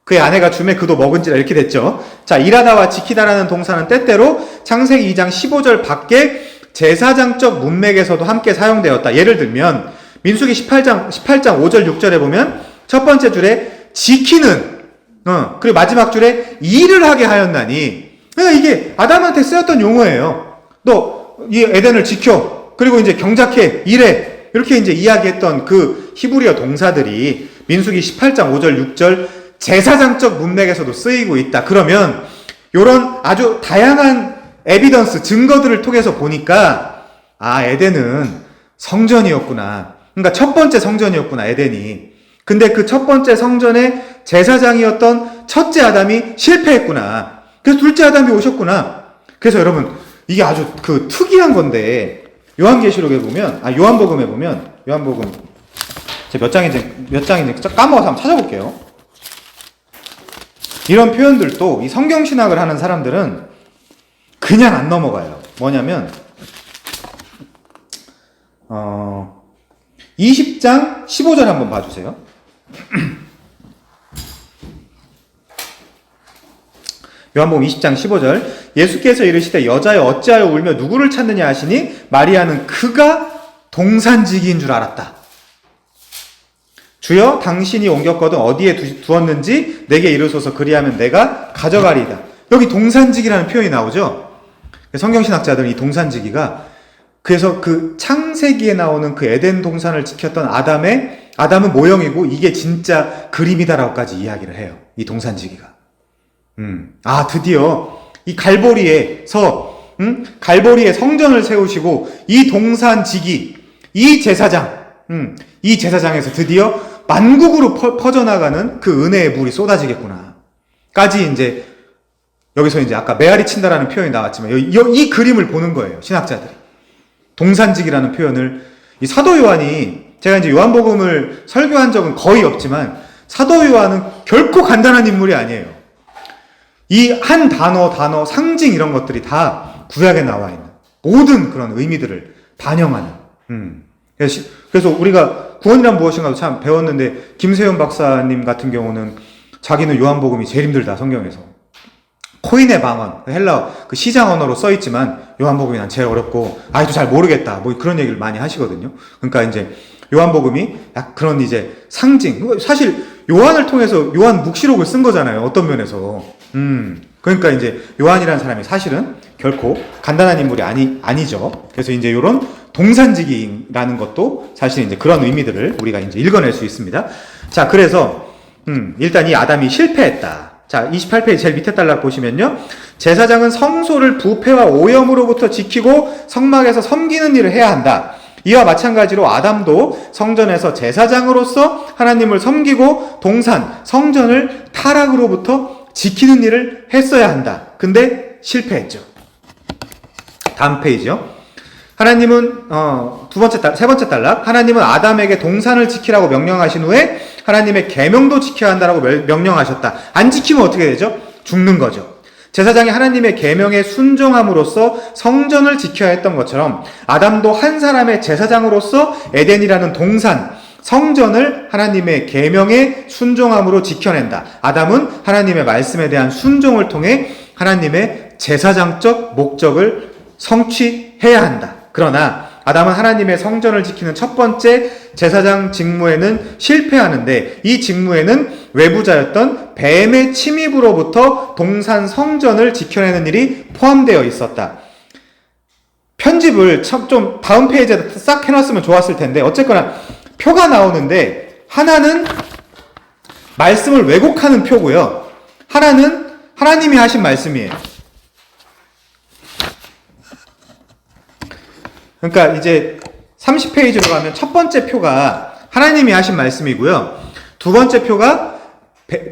그의 아내가 주매 그도 먹은지라 이렇게 됐죠. 자, 일하다와 지키다라는 동사는 때때로 창세기 2장 15절 밖에 제사장적 문맥에서도 함께 사용되었다. 예를 들면 민수기 18장 5절 6절에 보면 첫 번째 줄에 지키는, 그리고 마지막 줄에 일을 하게 하였나니, 그러니까 이게 아담한테 쓰였던 용어예요. 너 이 에덴을 지켜, 그리고 이제 경작해, 일해, 이렇게 이제 이야기했던 그 히브리어 동사들이 민수기 18장 5절 6절 제사장적 문맥에서도 쓰이고 있다. 그러면 이런 아주 다양한 에비던스, 증거들을 통해서 보니까 에덴은 성전이었구나. 그러니까 첫 번째 성전이었구나, 에덴이. 근데 그 첫 번째 성전의 제사장이었던 첫째 아담이 실패했구나. 그래서 둘째 아담이 오셨구나. 그래서 여러분, 이게 아주 그 특이한 건데, 요한계시록에 보면, 요한복음에 보면, 요한복음, 제가 몇 장인지 까먹어서 한번 찾아볼게요. 이런 표현들도 이 성경신학을 하는 사람들은 그냥 안 넘어가요. 뭐냐면 20장 15절 한번 봐주세요. 요한복음 20장 15절 예수께서 이르시되 여자여 어찌하여 울며 누구를 찾느냐 하시니 마리아는 그가 동산지기인 줄 알았다. 주여 당신이 옮겼거든 어디에 두었는지 내게 이르소서 그리하면 내가 가져가리이다. 여기 동산지기라는 표현이 나오죠. 성경신학자들은 이 동산지기가 그래서 그 창세기에 나오는 그 에덴 동산을 지켰던 아담은 모형이고 이게 진짜 그림이다라고까지 이야기를 해요. 이 동산지기가. 드디어 이 갈보리에서 갈보리에 성전을 세우시고 이 동산지기, 이 제사장에서 드디어 만국으로 퍼져나가는 그 은혜의 물이 쏟아지겠구나. 까지 이제 여기서 이제 아까 메아리 친다라는 표현이 나왔지만 이 그림을 보는 거예요. 신학자들이. 동산직이라는 표현을 이 사도 요한이 제가 이제 요한복음을 설교한 적은 거의 없지만 사도 요한은 결코 간단한 인물이 아니에요. 이 한 단어, 상징 이런 것들이 다 구약에 나와 있는 모든 그런 의미들을 반영하는. 그래서 우리가 구원이란 무엇인가도 참 배웠는데 김세현 박사님 같은 경우는 자기는 요한복음이 제일 힘들다 성경에서. 코인의 방언, 헬라어 그 시장 언어로 써 있지만 요한복음이 난 제일 어렵고 아직도 잘 모르겠다. 뭐 그런 얘기를 많이 하시거든요. 그러니까 이제 요한복음이 약 그런 이제 상징. 사실 요한을 통해서 요한 묵시록을 쓴 거잖아요. 어떤 면에서. 그러니까 이제 요한이라는 사람이 사실은 결코 간단한 인물이 아니죠. 그래서 이제 요런 동산지기라는 것도 사실 이제 그런 의미들을 우리가 이제 읽어낼 수 있습니다. 자, 그래서 일단 이 아담이 실패했다. 자, 28페이지 제일 밑에 달락 보시면요. 제사장은 성소를 부패와 오염으로부터 지키고 성막에서 섬기는 일을 해야 한다. 이와 마찬가지로 아담도 성전에서 제사장으로서 하나님을 섬기고 성전을 타락으로부터 지키는 일을 했어야 한다. 근데 실패했죠. 다음 페이지요. 하나님은 세 번째 단락. 하나님은 아담에게 동산을 지키라고 명령하신 후에 하나님의 계명도 지켜야 한다라고 명령하셨다. 안 지키면 어떻게 되죠? 죽는 거죠. 제사장이 하나님의 계명에 순종함으로써 성전을 지켜야 했던 것처럼 아담도 한 사람의 제사장으로서 에덴이라는 성전을 하나님의 계명에 순종함으로 지켜낸다. 아담은 하나님의 말씀에 대한 순종을 통해 하나님의 제사장적 목적을 성취해야 한다. 그러나 아담은 하나님의 성전을 지키는 첫 번째 제사장 직무에는 실패하는데 이 직무에는 외부자였던 뱀의 침입으로부터 성전을 지켜내는 일이 포함되어 있었다. 편집을 좀 다음 페이지에 싹 해놨으면 좋았을 텐데 어쨌거나 표가 나오는데 하나는 말씀을 왜곡하는 표고요. 하나는 하나님이 하신 말씀이에요. 그러니까 이제 30페이지로 가면 첫 번째 표가 하나님이 하신 말씀이고요. 두 번째 표가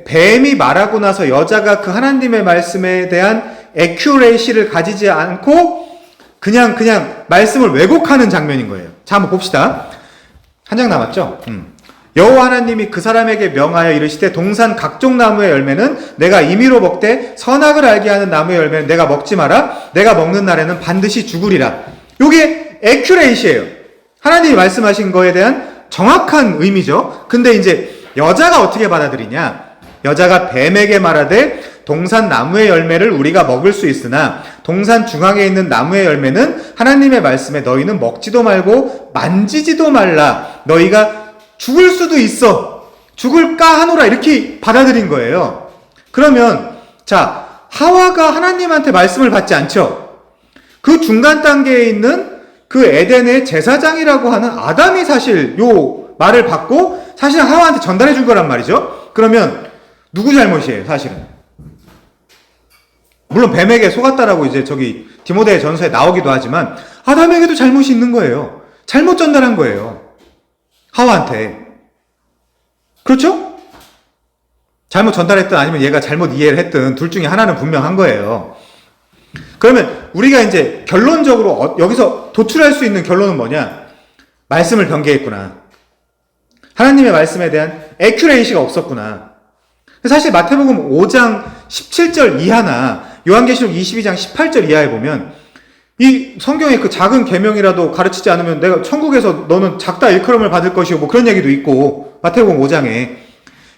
뱀이 말하고 나서 여자가 그 하나님의 말씀에 대한 에큐레이시를 가지지 않고 그냥 말씀을 왜곡하는 장면인 거예요. 자, 한번 봅시다. 한 장 남았죠? 여호와 하나님이 그 사람에게 명하여 이르시되 동산 각종 나무의 열매는 내가 임의로 먹되 선악을 알게 하는 나무의 열매는 내가 먹지 마라. 내가 먹는 날에는 반드시 죽으리라. 요게 에큐레이시예요. 하나님이 말씀하신 거에 대한 정확한 의미죠. 근데 이제 여자가 어떻게 받아들이냐? 여자가 뱀에게 말하되 동산 나무의 열매를 우리가 먹을 수 있으나 동산 중앙에 있는 나무의 열매는 하나님의 말씀에 너희는 먹지도 말고 만지지도 말라. 너희가 죽을 수도 있어. 죽을까 하노라. 이렇게 받아들인 거예요. 그러면 자, 하와가 하나님한테 말씀을 받지 않죠. 그 중간 단계에 있는 그 에덴의 제사장이라고 하는 아담이 사실 요 말을 받고 사실은 하와한테 전달해 준 거란 말이죠. 그러면 누구 잘못이에요, 사실은? 물론 뱀에게 속았다라고 이제 저기 디모데 전서에 나오기도 하지만 아담에게도 잘못이 있는 거예요. 잘못 전달한 거예요. 하와한테. 그렇죠? 잘못 전달했든 아니면 얘가 잘못 이해를 했든 둘 중에 하나는 분명한 거예요. 그러면 우리가 이제 결론적으로 여기서 도출할 수 있는 결론은 뭐냐? 말씀을 변개했구나. 하나님의 말씀에 대한 에큐레이시가 없었구나. 사실 마태복음 5장 17절 이하나 요한계시록 22장 18절 이하에 보면 이 성경의 그 작은 계명이라도 가르치지 않으면 내가 천국에서 너는 작다 일컬음을 받을 것이고 뭐 그런 얘기도 있고 마태복음 5장에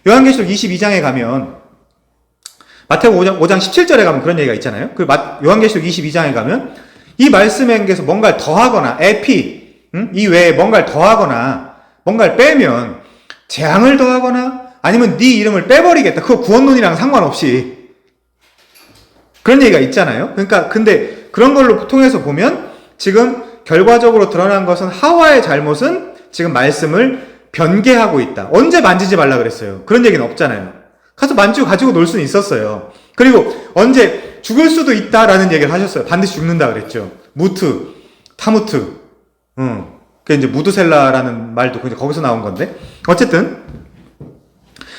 요한계시록 22장에 가면 마태복음 5장 17절에 가면 그런 얘기가 있잖아요. 그 요한계시록 22장에 가면 이 말씀에서 뭔가를 더하거나 이 외에 뭔가를 더하거나 뭔가를 빼면 재앙을 더하거나 아니면 네 이름을 빼버리겠다. 그거 구원론이랑 상관없이 그런 얘기가 있잖아요. 그러니까 근데 그런 걸로 통해서 보면 지금 결과적으로 드러난 것은 하와의 잘못은 지금 말씀을 변개하고 있다. 언제 만지지 말라 그랬어요? 그런 얘기는 없잖아요. 가서 만지고 가지고 놀 수는 있었어요. 그리고 언제 죽을 수도 있다라는 얘기를 하셨어요. 반드시 죽는다 그랬죠. 무트, 타무트. 그게 이제 무드셀라라는 말도 거기서 나온 건데. 어쨌든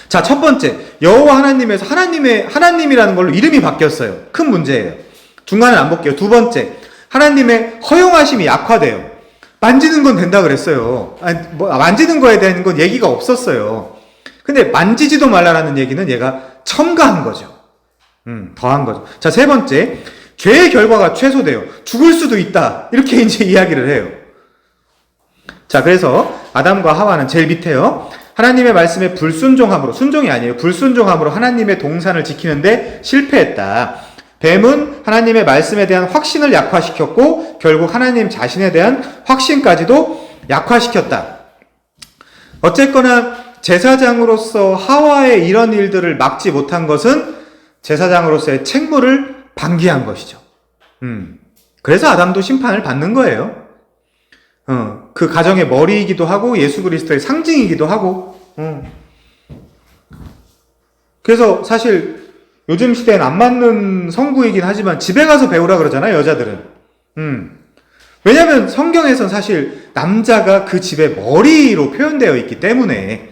자, 첫 번째, 여호와 하나님에서 하나님이라는 걸로 이름이 바뀌었어요. 큰 문제예요. 중간은 안 볼게요. 두 번째, 하나님의 허용하심이 약화돼요. 만지는 건 된다 그랬어요. 만지는 거에 대한 건 얘기가 없었어요. 근데 만지지도 말라라는 얘기는 얘가 첨가한 거죠. 더한 거죠. 자, 세 번째, 죄의 결과가 최소돼요. 죽을 수도 있다. 이렇게 이제 이야기를 해요. 자, 그래서 아담과 하와는 제일 밑에요. 하나님의 말씀에 불순종함으로, 순종이 아니에요. 불순종함으로 하나님의 동산을 지키는데 실패했다. 뱀은 하나님의 말씀에 대한 확신을 약화시켰고 결국 하나님 자신에 대한 확신까지도 약화시켰다. 어쨌거나 제사장으로서 하와의 이런 일들을 막지 못한 것은 제사장으로서의 책무를 방기한 것이죠. 그래서 아담도 심판을 받는 거예요. 그 가정의 머리이기도 하고 예수 그리스도의 상징이기도 하고. 그래서 사실 요즘 시대엔 안 맞는 성구이긴 하지만 집에 가서 배우라 그러잖아요, 여자들은. 왜냐면 성경에선 사실 남자가 그 집의 머리로 표현되어 있기 때문에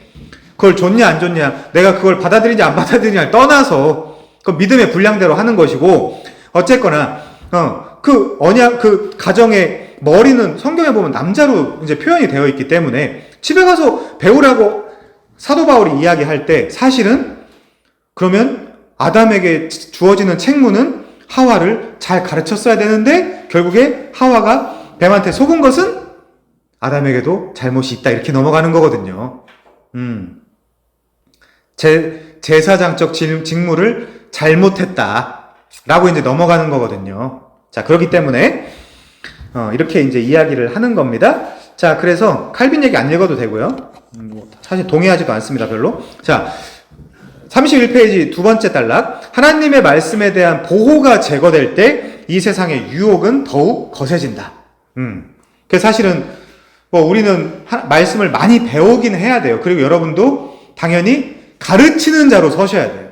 그걸 좋냐 안 좋냐, 내가 그걸 받아들이냐 안 받아들이냐를 떠나서 그 믿음의 분량대로 하는 것이고, 어쨌거나 그 가정의 머리는 성경에 보면 남자로 이제 표현이 되어 있기 때문에 집에 가서 배우라고 사도 바울이 이야기할 때 사실은 그러면 아담에게 주어지는 책무는 하와를 잘 가르쳤어야 되는데 결국에 하와가 뱀한테 속은 것은 아담에게도 잘못이 있다, 이렇게 넘어가는 거거든요. 제사장적 직무를 잘못했다 라고 이제 넘어가는 거거든요. 자, 그렇기 때문에 이렇게 이제 이야기를 하는 겁니다. 자, 그래서 칼빈 얘기 안 읽어도 되고요. 사실 동의하지도 않습니다, 별로. 자, 31페이지 두 번째 단락. 하나님의 말씀에 대한 보호가 제거될 때 이 세상의 유혹은 더욱 거세진다. 그래서 사실은 우리는 말씀을 많이 배우긴 해야 돼요. 그리고 여러분도 당연히 가르치는 자로 서셔야 돼요.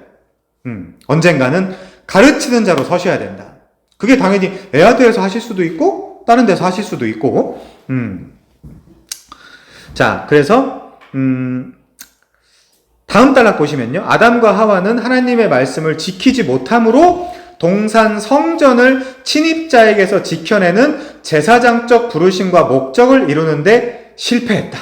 언젠가는 가르치는 자로 서셔야 된다. 그게 당연히 에아드에서 하실 수도 있고 다른 데서 하실 수도 있고. 자, 그래서 다음 단락 보시면요. 아담과 하와는 하나님의 말씀을 지키지 못함으로 동산 성전을 침입자에게서 지켜내는 제사장적 부르심과 목적을 이루는데 실패했다.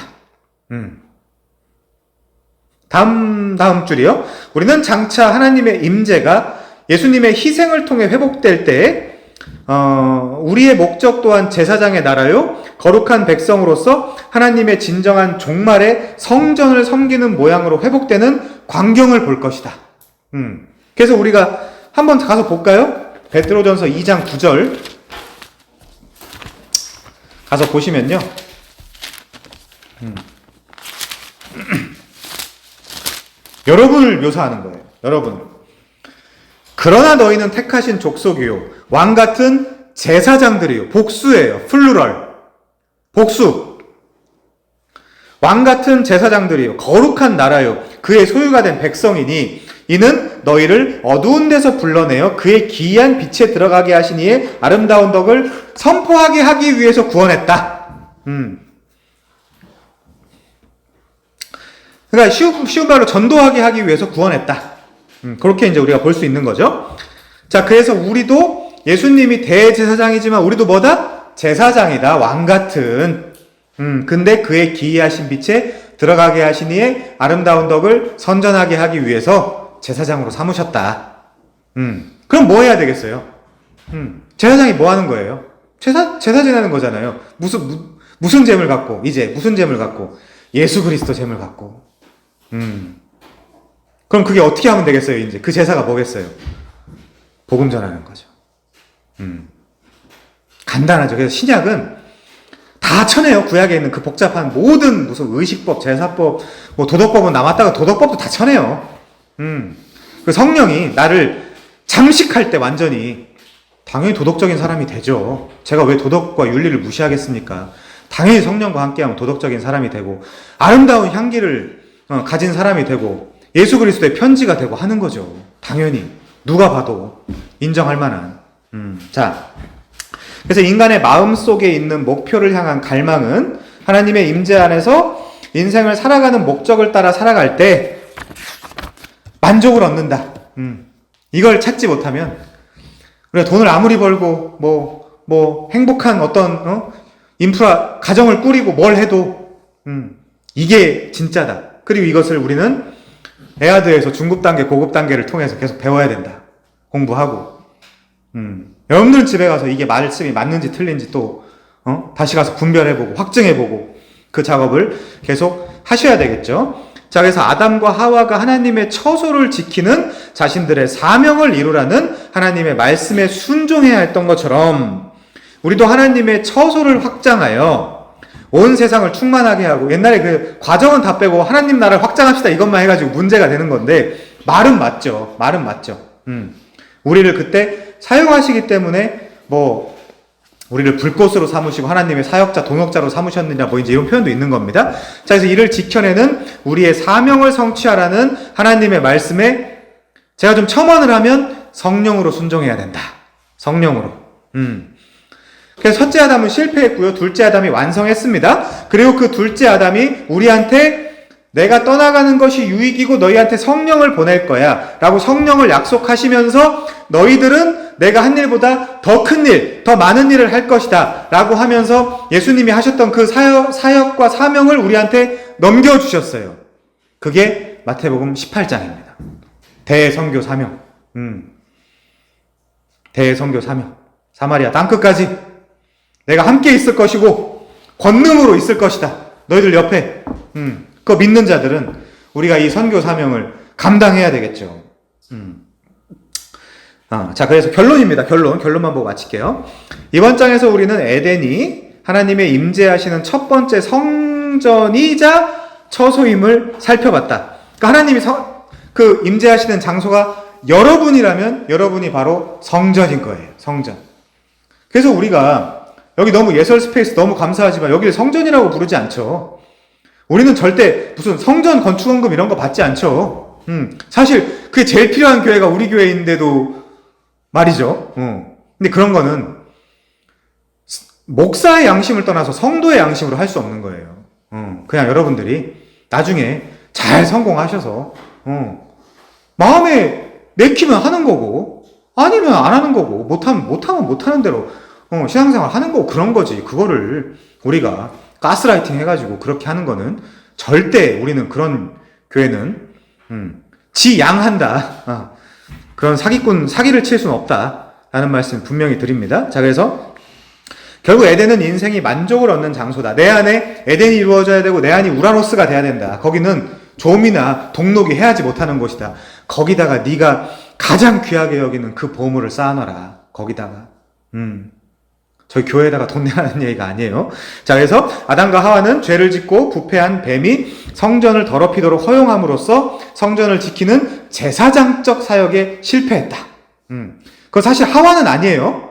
다음 줄이요. 우리는 장차 하나님의 임재가 예수님의 희생을 통해 회복될 때에 우리의 목적 또한 제사장의 나라요 거룩한 백성으로서 하나님의 진정한 종말에 성전을 섬기는 모양으로 회복되는 광경을 볼 것이다. 그래서 우리가 한번 가서 볼까요? 베드로전서 2장 9절 가서 보시면요. 여러분을 묘사하는 거예요. 여러분. 그러나 너희는 택하신 족속이요 왕 같은 제사장들이요. 복수예요. 플루럴. 복수. 왕 같은 제사장들이요 거룩한 나라요 그의 소유가 된 백성이니 이는 너희를 어두운 데서 불러내어 그의 기이한 빛에 들어가게 하신 이의 아름다운 덕을 선포하게 하기 위해서 구원했다. 그러니까 쉬운 말로 전도하게 하기 위해서 구원했다. 그렇게 이제 우리가 볼 수 있는 거죠. 자, 그래서 우리도 예수님이 대제사장이지만 우리도 뭐다? 제사장이다. 왕 같은. 근데 그의 기이하신 빛에 들어가게 하신 이의 아름다운 덕을 선전하게 하기 위해서 제사장으로 삼으셨다. 그럼 뭐 해야 되겠어요? 제사장이 뭐 하는 거예요? 제사 지내는 거잖아요. 무슨 재물 갖고, 이제 무슨 재물 갖고? 예수 그리스도 재물 갖고. 그럼 그게 어떻게 하면 되겠어요, 이제? 그 제사가 뭐겠어요? 복음 전하는 거죠. 간단하죠. 그래서 신약은 다 쳐내요. 구약에 있는 그 복잡한 모든 무슨 의식법, 제사법, 뭐 도덕법은 남았다가 도덕법도 다 쳐내요. 그 성령이 나를 잠식할 때 완전히 당연히 도덕적인 사람이 되죠. 제가 왜 도덕과 윤리를 무시하겠습니까? 당연히 성령과 함께하면 도덕적인 사람이 되고 아름다운 향기를 가진 사람이 되고 예수 그리스도의 편지가 되고 하는 거죠. 당연히 누가 봐도 인정할 만한. 자, 그래서 인간의 마음속에 있는 목표를 향한 갈망은 하나님의 임재 안에서 인생을 살아가는 목적을 따라 살아갈 때 만족을 얻는다. 이걸 찾지 못하면 우리가 돈을 아무리 벌고 뭐 행복한 어떤 인프라 가정을 꾸리고 뭘 해도 이게 진짜다. 그리고 이것을 우리는 에아드에서 중급 단계, 고급 단계를 통해서 계속 배워야 된다. 공부하고. 여러분들은 집에 가서 이게 말씀이 맞는지 틀린지 또 다시 가서 분별해보고 확증해보고 그 작업을 계속 하셔야 되겠죠. 자, 그래서 아담과 하와가 하나님의 처소를 지키는 자신들의 사명을 이루라는 하나님의 말씀에 순종해야 했던 것처럼 우리도 하나님의 처소를 확장하여 온 세상을 충만하게 하고, 옛날에 그 과정은 다 빼고 하나님 나라를 확장합시다 이것만 해가지고 문제가 되는 건데 말은 맞죠. 말은 맞죠. 우리를 그때 사용하시기 때문에 우리를 불꽃으로 삼으시고 하나님의 사역자, 동역자로 삼으셨느냐 이제 이런 표현도 있는 겁니다. 자, 그래서 이를 지켜내는 우리의 사명을 성취하라는 하나님의 말씀에 제가 좀 첨언을 하면 성령으로 순종해야 된다. 성령으로. 그래서 첫째 아담은 실패했고요. 둘째 아담이 완성했습니다. 그리고 그 둘째 아담이 우리한테 내가 떠나가는 것이 유익이고 너희한테 성령을 보낼 거야 라고 성령을 약속하시면서 너희들은 내가 한 일보다 더 큰 일, 더 많은 일을 할 것이다 라고 하면서 예수님이 하셨던 그 사역과 사명을 우리한테 넘겨주셨어요. 그게 마태복음 18장입니다. 대선교 사명. 대선교 사명. 사마리아 땅끝까지 내가 함께 있을 것이고 권능으로 있을 것이다. 너희들 옆에. 그거 믿는 자들은 우리가 이 선교 사명을 감당해야 되겠죠. 자, 그래서 결론입니다. 결론만 보고 마칠게요. 이번 장에서 우리는 에덴이 하나님의 임재하시는 첫 번째 성전이자 처소임을 살펴봤다. 그러니까 하나님이 그 임재하시는 장소가 여러분이라면 여러분이 바로 성전인 거예요. 성전. 그래서 우리가 여기 너무 예설 스페이스 너무 감사하지만 여기를 성전이라고 부르지 않죠. 우리는 절대 무슨 성전 건축원금 이런 거 받지 않죠. 사실 그게 제일 필요한 교회가 우리 교회인데도 말이죠. 근데 그런 거는 목사의 양심을 떠나서 성도의 양심으로 할 수 없는 거예요. 그냥 여러분들이 나중에 잘 성공하셔서 마음에 내키면 하는 거고 아니면 안 하는 거고 못하면 못하는 대로 신앙생활 하는 거고 그런 거지. 그거를 우리가 가스라이팅 해가지고 그렇게 하는 거는 절대 우리는 그런 교회는 지양한다. 그런 사기를 칠 수는 없다라는 말씀 분명히 드립니다. 자, 그래서 결국 에덴은 인생이 만족을 얻는 장소다. 내 안에 에덴이 이루어져야 되고 내 안이 우라노스가 돼야 된다. 거기는 좀이나 동록이 해하지 못하는 곳이다. 거기다가 네가 가장 귀하게 여기는 그 보물을 쌓아놔라. 거기다가 저희 교회에다가 돈 내라는 얘기가 아니에요. 자, 그래서 아담과 하와는 죄를 짓고 부패한 뱀이 성전을 더럽히도록 허용함으로써 성전을 지키는 제사장적 사역에 실패했다. 그거 사실 하와는 아니에요.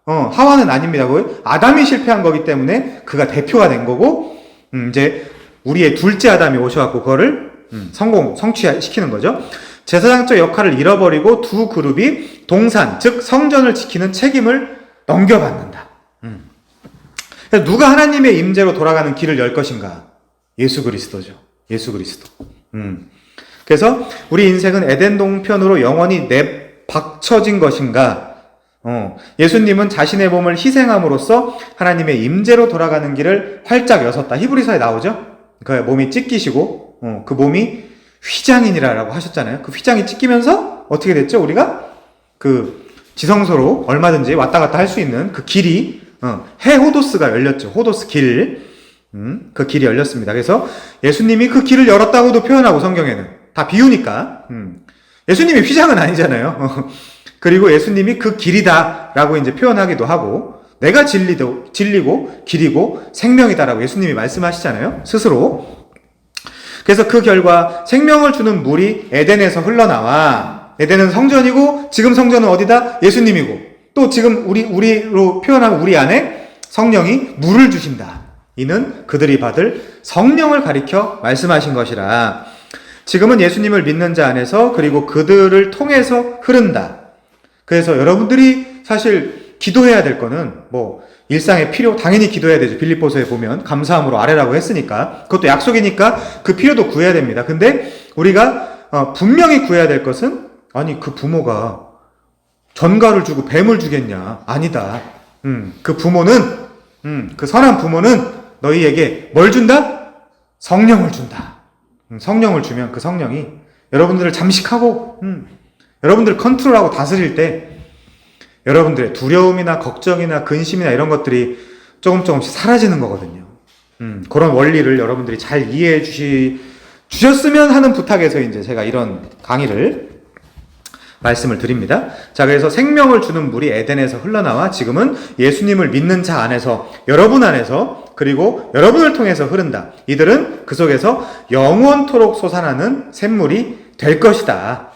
하와는 아닙니다. 그 아담이 실패한 거기 때문에 그가 대표가 된 거고, 이제 우리의 둘째 아담이 오셔갖고 그거를 성취시키는 거죠. 제사장적 역할을 잃어버리고 두 그룹이 동산, 즉 성전을 지키는 책임을 넘겨받는다. 누가 하나님의 임재로 돌아가는 길을 열 것인가? 예수 그리스도죠. 예수 그리스도. 그래서 우리 인생은 에덴 동편으로 영원히 내박쳐진 것인가? 예수님은 자신의 몸을 희생함으로써 하나님의 임재로 돌아가는 길을 활짝 여섰다. 히브리서에 나오죠? 그 몸이 찢기시고, 그 몸이 휘장이니라라고 하셨잖아요. 그 휘장이 찢기면서 어떻게 됐죠? 우리가 그 지성소로 얼마든지 왔다 갔다 할 수 있는 그 길이, 해호도스가 열렸죠. 호도스 길. 그 길이 열렸습니다. 그래서 예수님이 그 길을 열었다고도 표현하고 성경에는. 다 비유니까. 예수님이 휘장은 아니잖아요. 그리고 예수님이 그 길이다라고 이제 표현하기도 하고, 내가 진리고 길이고 생명이다라고 예수님이 말씀하시잖아요. 스스로. 그래서 그 결과 생명을 주는 물이 에덴에서 흘러나와, 에덴은 성전이고 지금 성전은 어디다? 예수님이고, 또 지금 우리로 표현하면 우리 안에 성령이 물을 주신다. 이는 그들이 받을 성령을 가리켜 말씀하신 것이라. 지금은 예수님을 믿는 자 안에서 그리고 그들을 통해서 흐른다. 그래서 여러분들이 사실 기도해야 될 거는 일상의 필요, 당연히 기도해야 되죠. 빌립보서에 보면 감사함으로 아뢰라고 했으니까 그것도 약속이니까 그 필요도 구해야 됩니다. 근데 우리가 분명히 구해야 될 것은, 아니 그 부모가 전가를 주고 뱀을 주겠냐? 아니다. 그 부모는, 그 선한 부모는 너희에게 뭘 준다? 성령을 준다. 성령을 주면 그 성령이 여러분들을 잠식하고, 여러분들을 컨트롤하고 다스릴 때 여러분들의 두려움이나 걱정이나 근심이나 이런 것들이 조금씩 사라지는 거거든요. 그런 원리를 여러분들이 잘 이해해 주셨으면 하는 부탁에서 이제 제가 이런 강의를 말씀을 드립니다. 자, 그래서 생명을 주는 물이 에덴에서 흘러나와 지금은 예수님을 믿는 자 안에서, 여러분 안에서, 그리고 여러분을 통해서 흐른다. 이들은 그 속에서 영원토록 솟아나는 샘물이 될 것이다.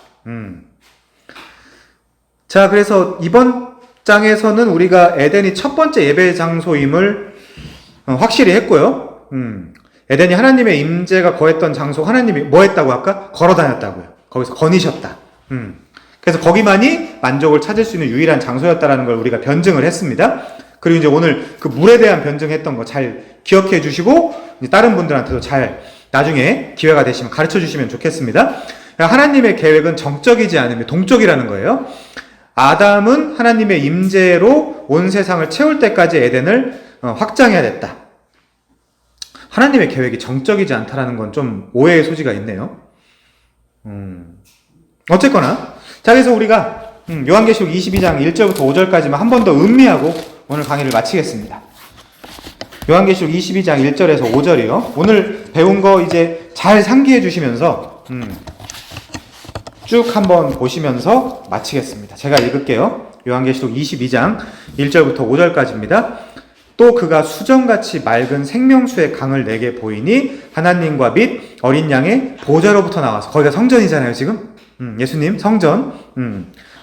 자, 그래서 이번 장에서는 우리가 에덴이 첫 번째 예배 장소임을 확실히 했고요. 에덴이 하나님의 임재가 거했던 장소, 하나님이 뭐 했다고 아까? 걸어 다녔다고요. 거기서 거니셨다. 그래서 거기만이 만족을 찾을 수 있는 유일한 장소였다라는 걸 우리가 변증을 했습니다. 그리고 이제 오늘 그 물에 대한 변증했던 거 잘 기억해 주시고, 다른 분들한테도 잘 나중에 기회가 되시면 가르쳐 주시면 좋겠습니다. 하나님의 계획은 정적이지 않으며 동적이라는 거예요. 아담은 하나님의 임재로 온 세상을 채울 때까지 에덴을 확장해야 됐다. 하나님의 계획이 정적이지 않다라는 건 좀 오해의 소지가 있네요. 어쨌거나, 자, 그래서 우리가 요한계시록 22장 1절부터 5절까지만 한 번 더 음미하고 오늘 강의를 마치겠습니다. 요한계시록 22장 1절에서 5절이요. 오늘 배운 거 이제 잘 상기해 주시면서 쭉 한번 보시면서 마치겠습니다. 제가 읽을게요. 요한계시록 22장 1절부터 5절까지입니다. 또 그가 수정같이 맑은 생명수의 강을 내게 보이니 하나님과 및 어린 양의 보좌로부터 나와서, 거기가 성전이잖아요 지금. 예수님 성전,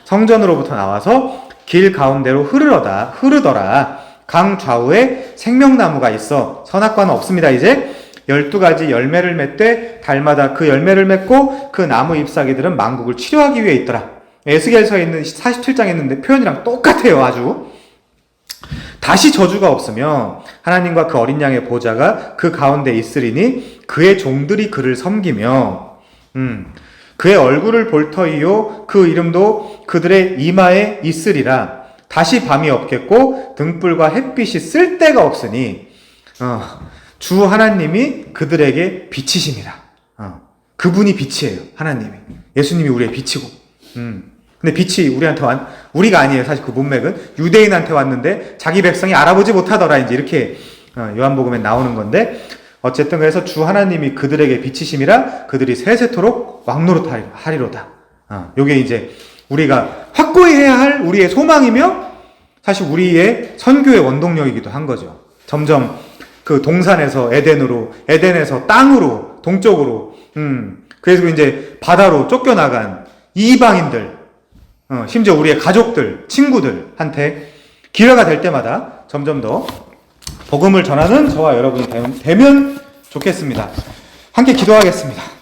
성전으로부터 나와서 길 가운데로 흐르더라. 강 좌우에 생명나무가 있어 선악과는 없습니다. 이제 12가지 열매를 맺되 달마다 그 열매를 맺고 그 나무 잎사귀들은 만국을 치료하기 위해 있더라. 에스겔서에 있는 47장에 있는데 표현이랑 똑같아요. 아주. 다시 저주가 없으며 하나님과 그 어린 양의 보좌가 그 가운데 있으리니 그의 종들이 그를 섬기며 그의 얼굴을 볼 터이요 그 이름도 그들의 이마에 있으리라. 다시 밤이 없겠고 등불과 햇빛이 쓸 데가 없으니 주 하나님이 그들에게 빛이심이라. 그분이 빛이에요. 하나님이. 예수님이 우리의 빛이고. 근데 빛이 우리가 아니에요. 사실 그 문맥은 유대인한테 왔는데 자기 백성이 알아보지 못하더라. 이제 이렇게 요한복음에 나오는 건데, 어쨌든 그래서 주 하나님이 그들에게 빛이심이라 그들이 세세토록 왕노릇하리로다. 요게 이제 우리가 확고히 해야 할 우리의 소망이며 사실 우리의 선교의 원동력이기도 한 거죠. 점점 그 동산에서 에덴으로, 에덴에서 땅으로, 동쪽으로, 그래서 이제 바다로 쫓겨나간 이방인들, 심지어 우리의 가족들, 친구들한테 기회가 될 때마다 점점 더 복음을 전하는 저와 여러분이 되면 좋겠습니다. 함께 기도하겠습니다.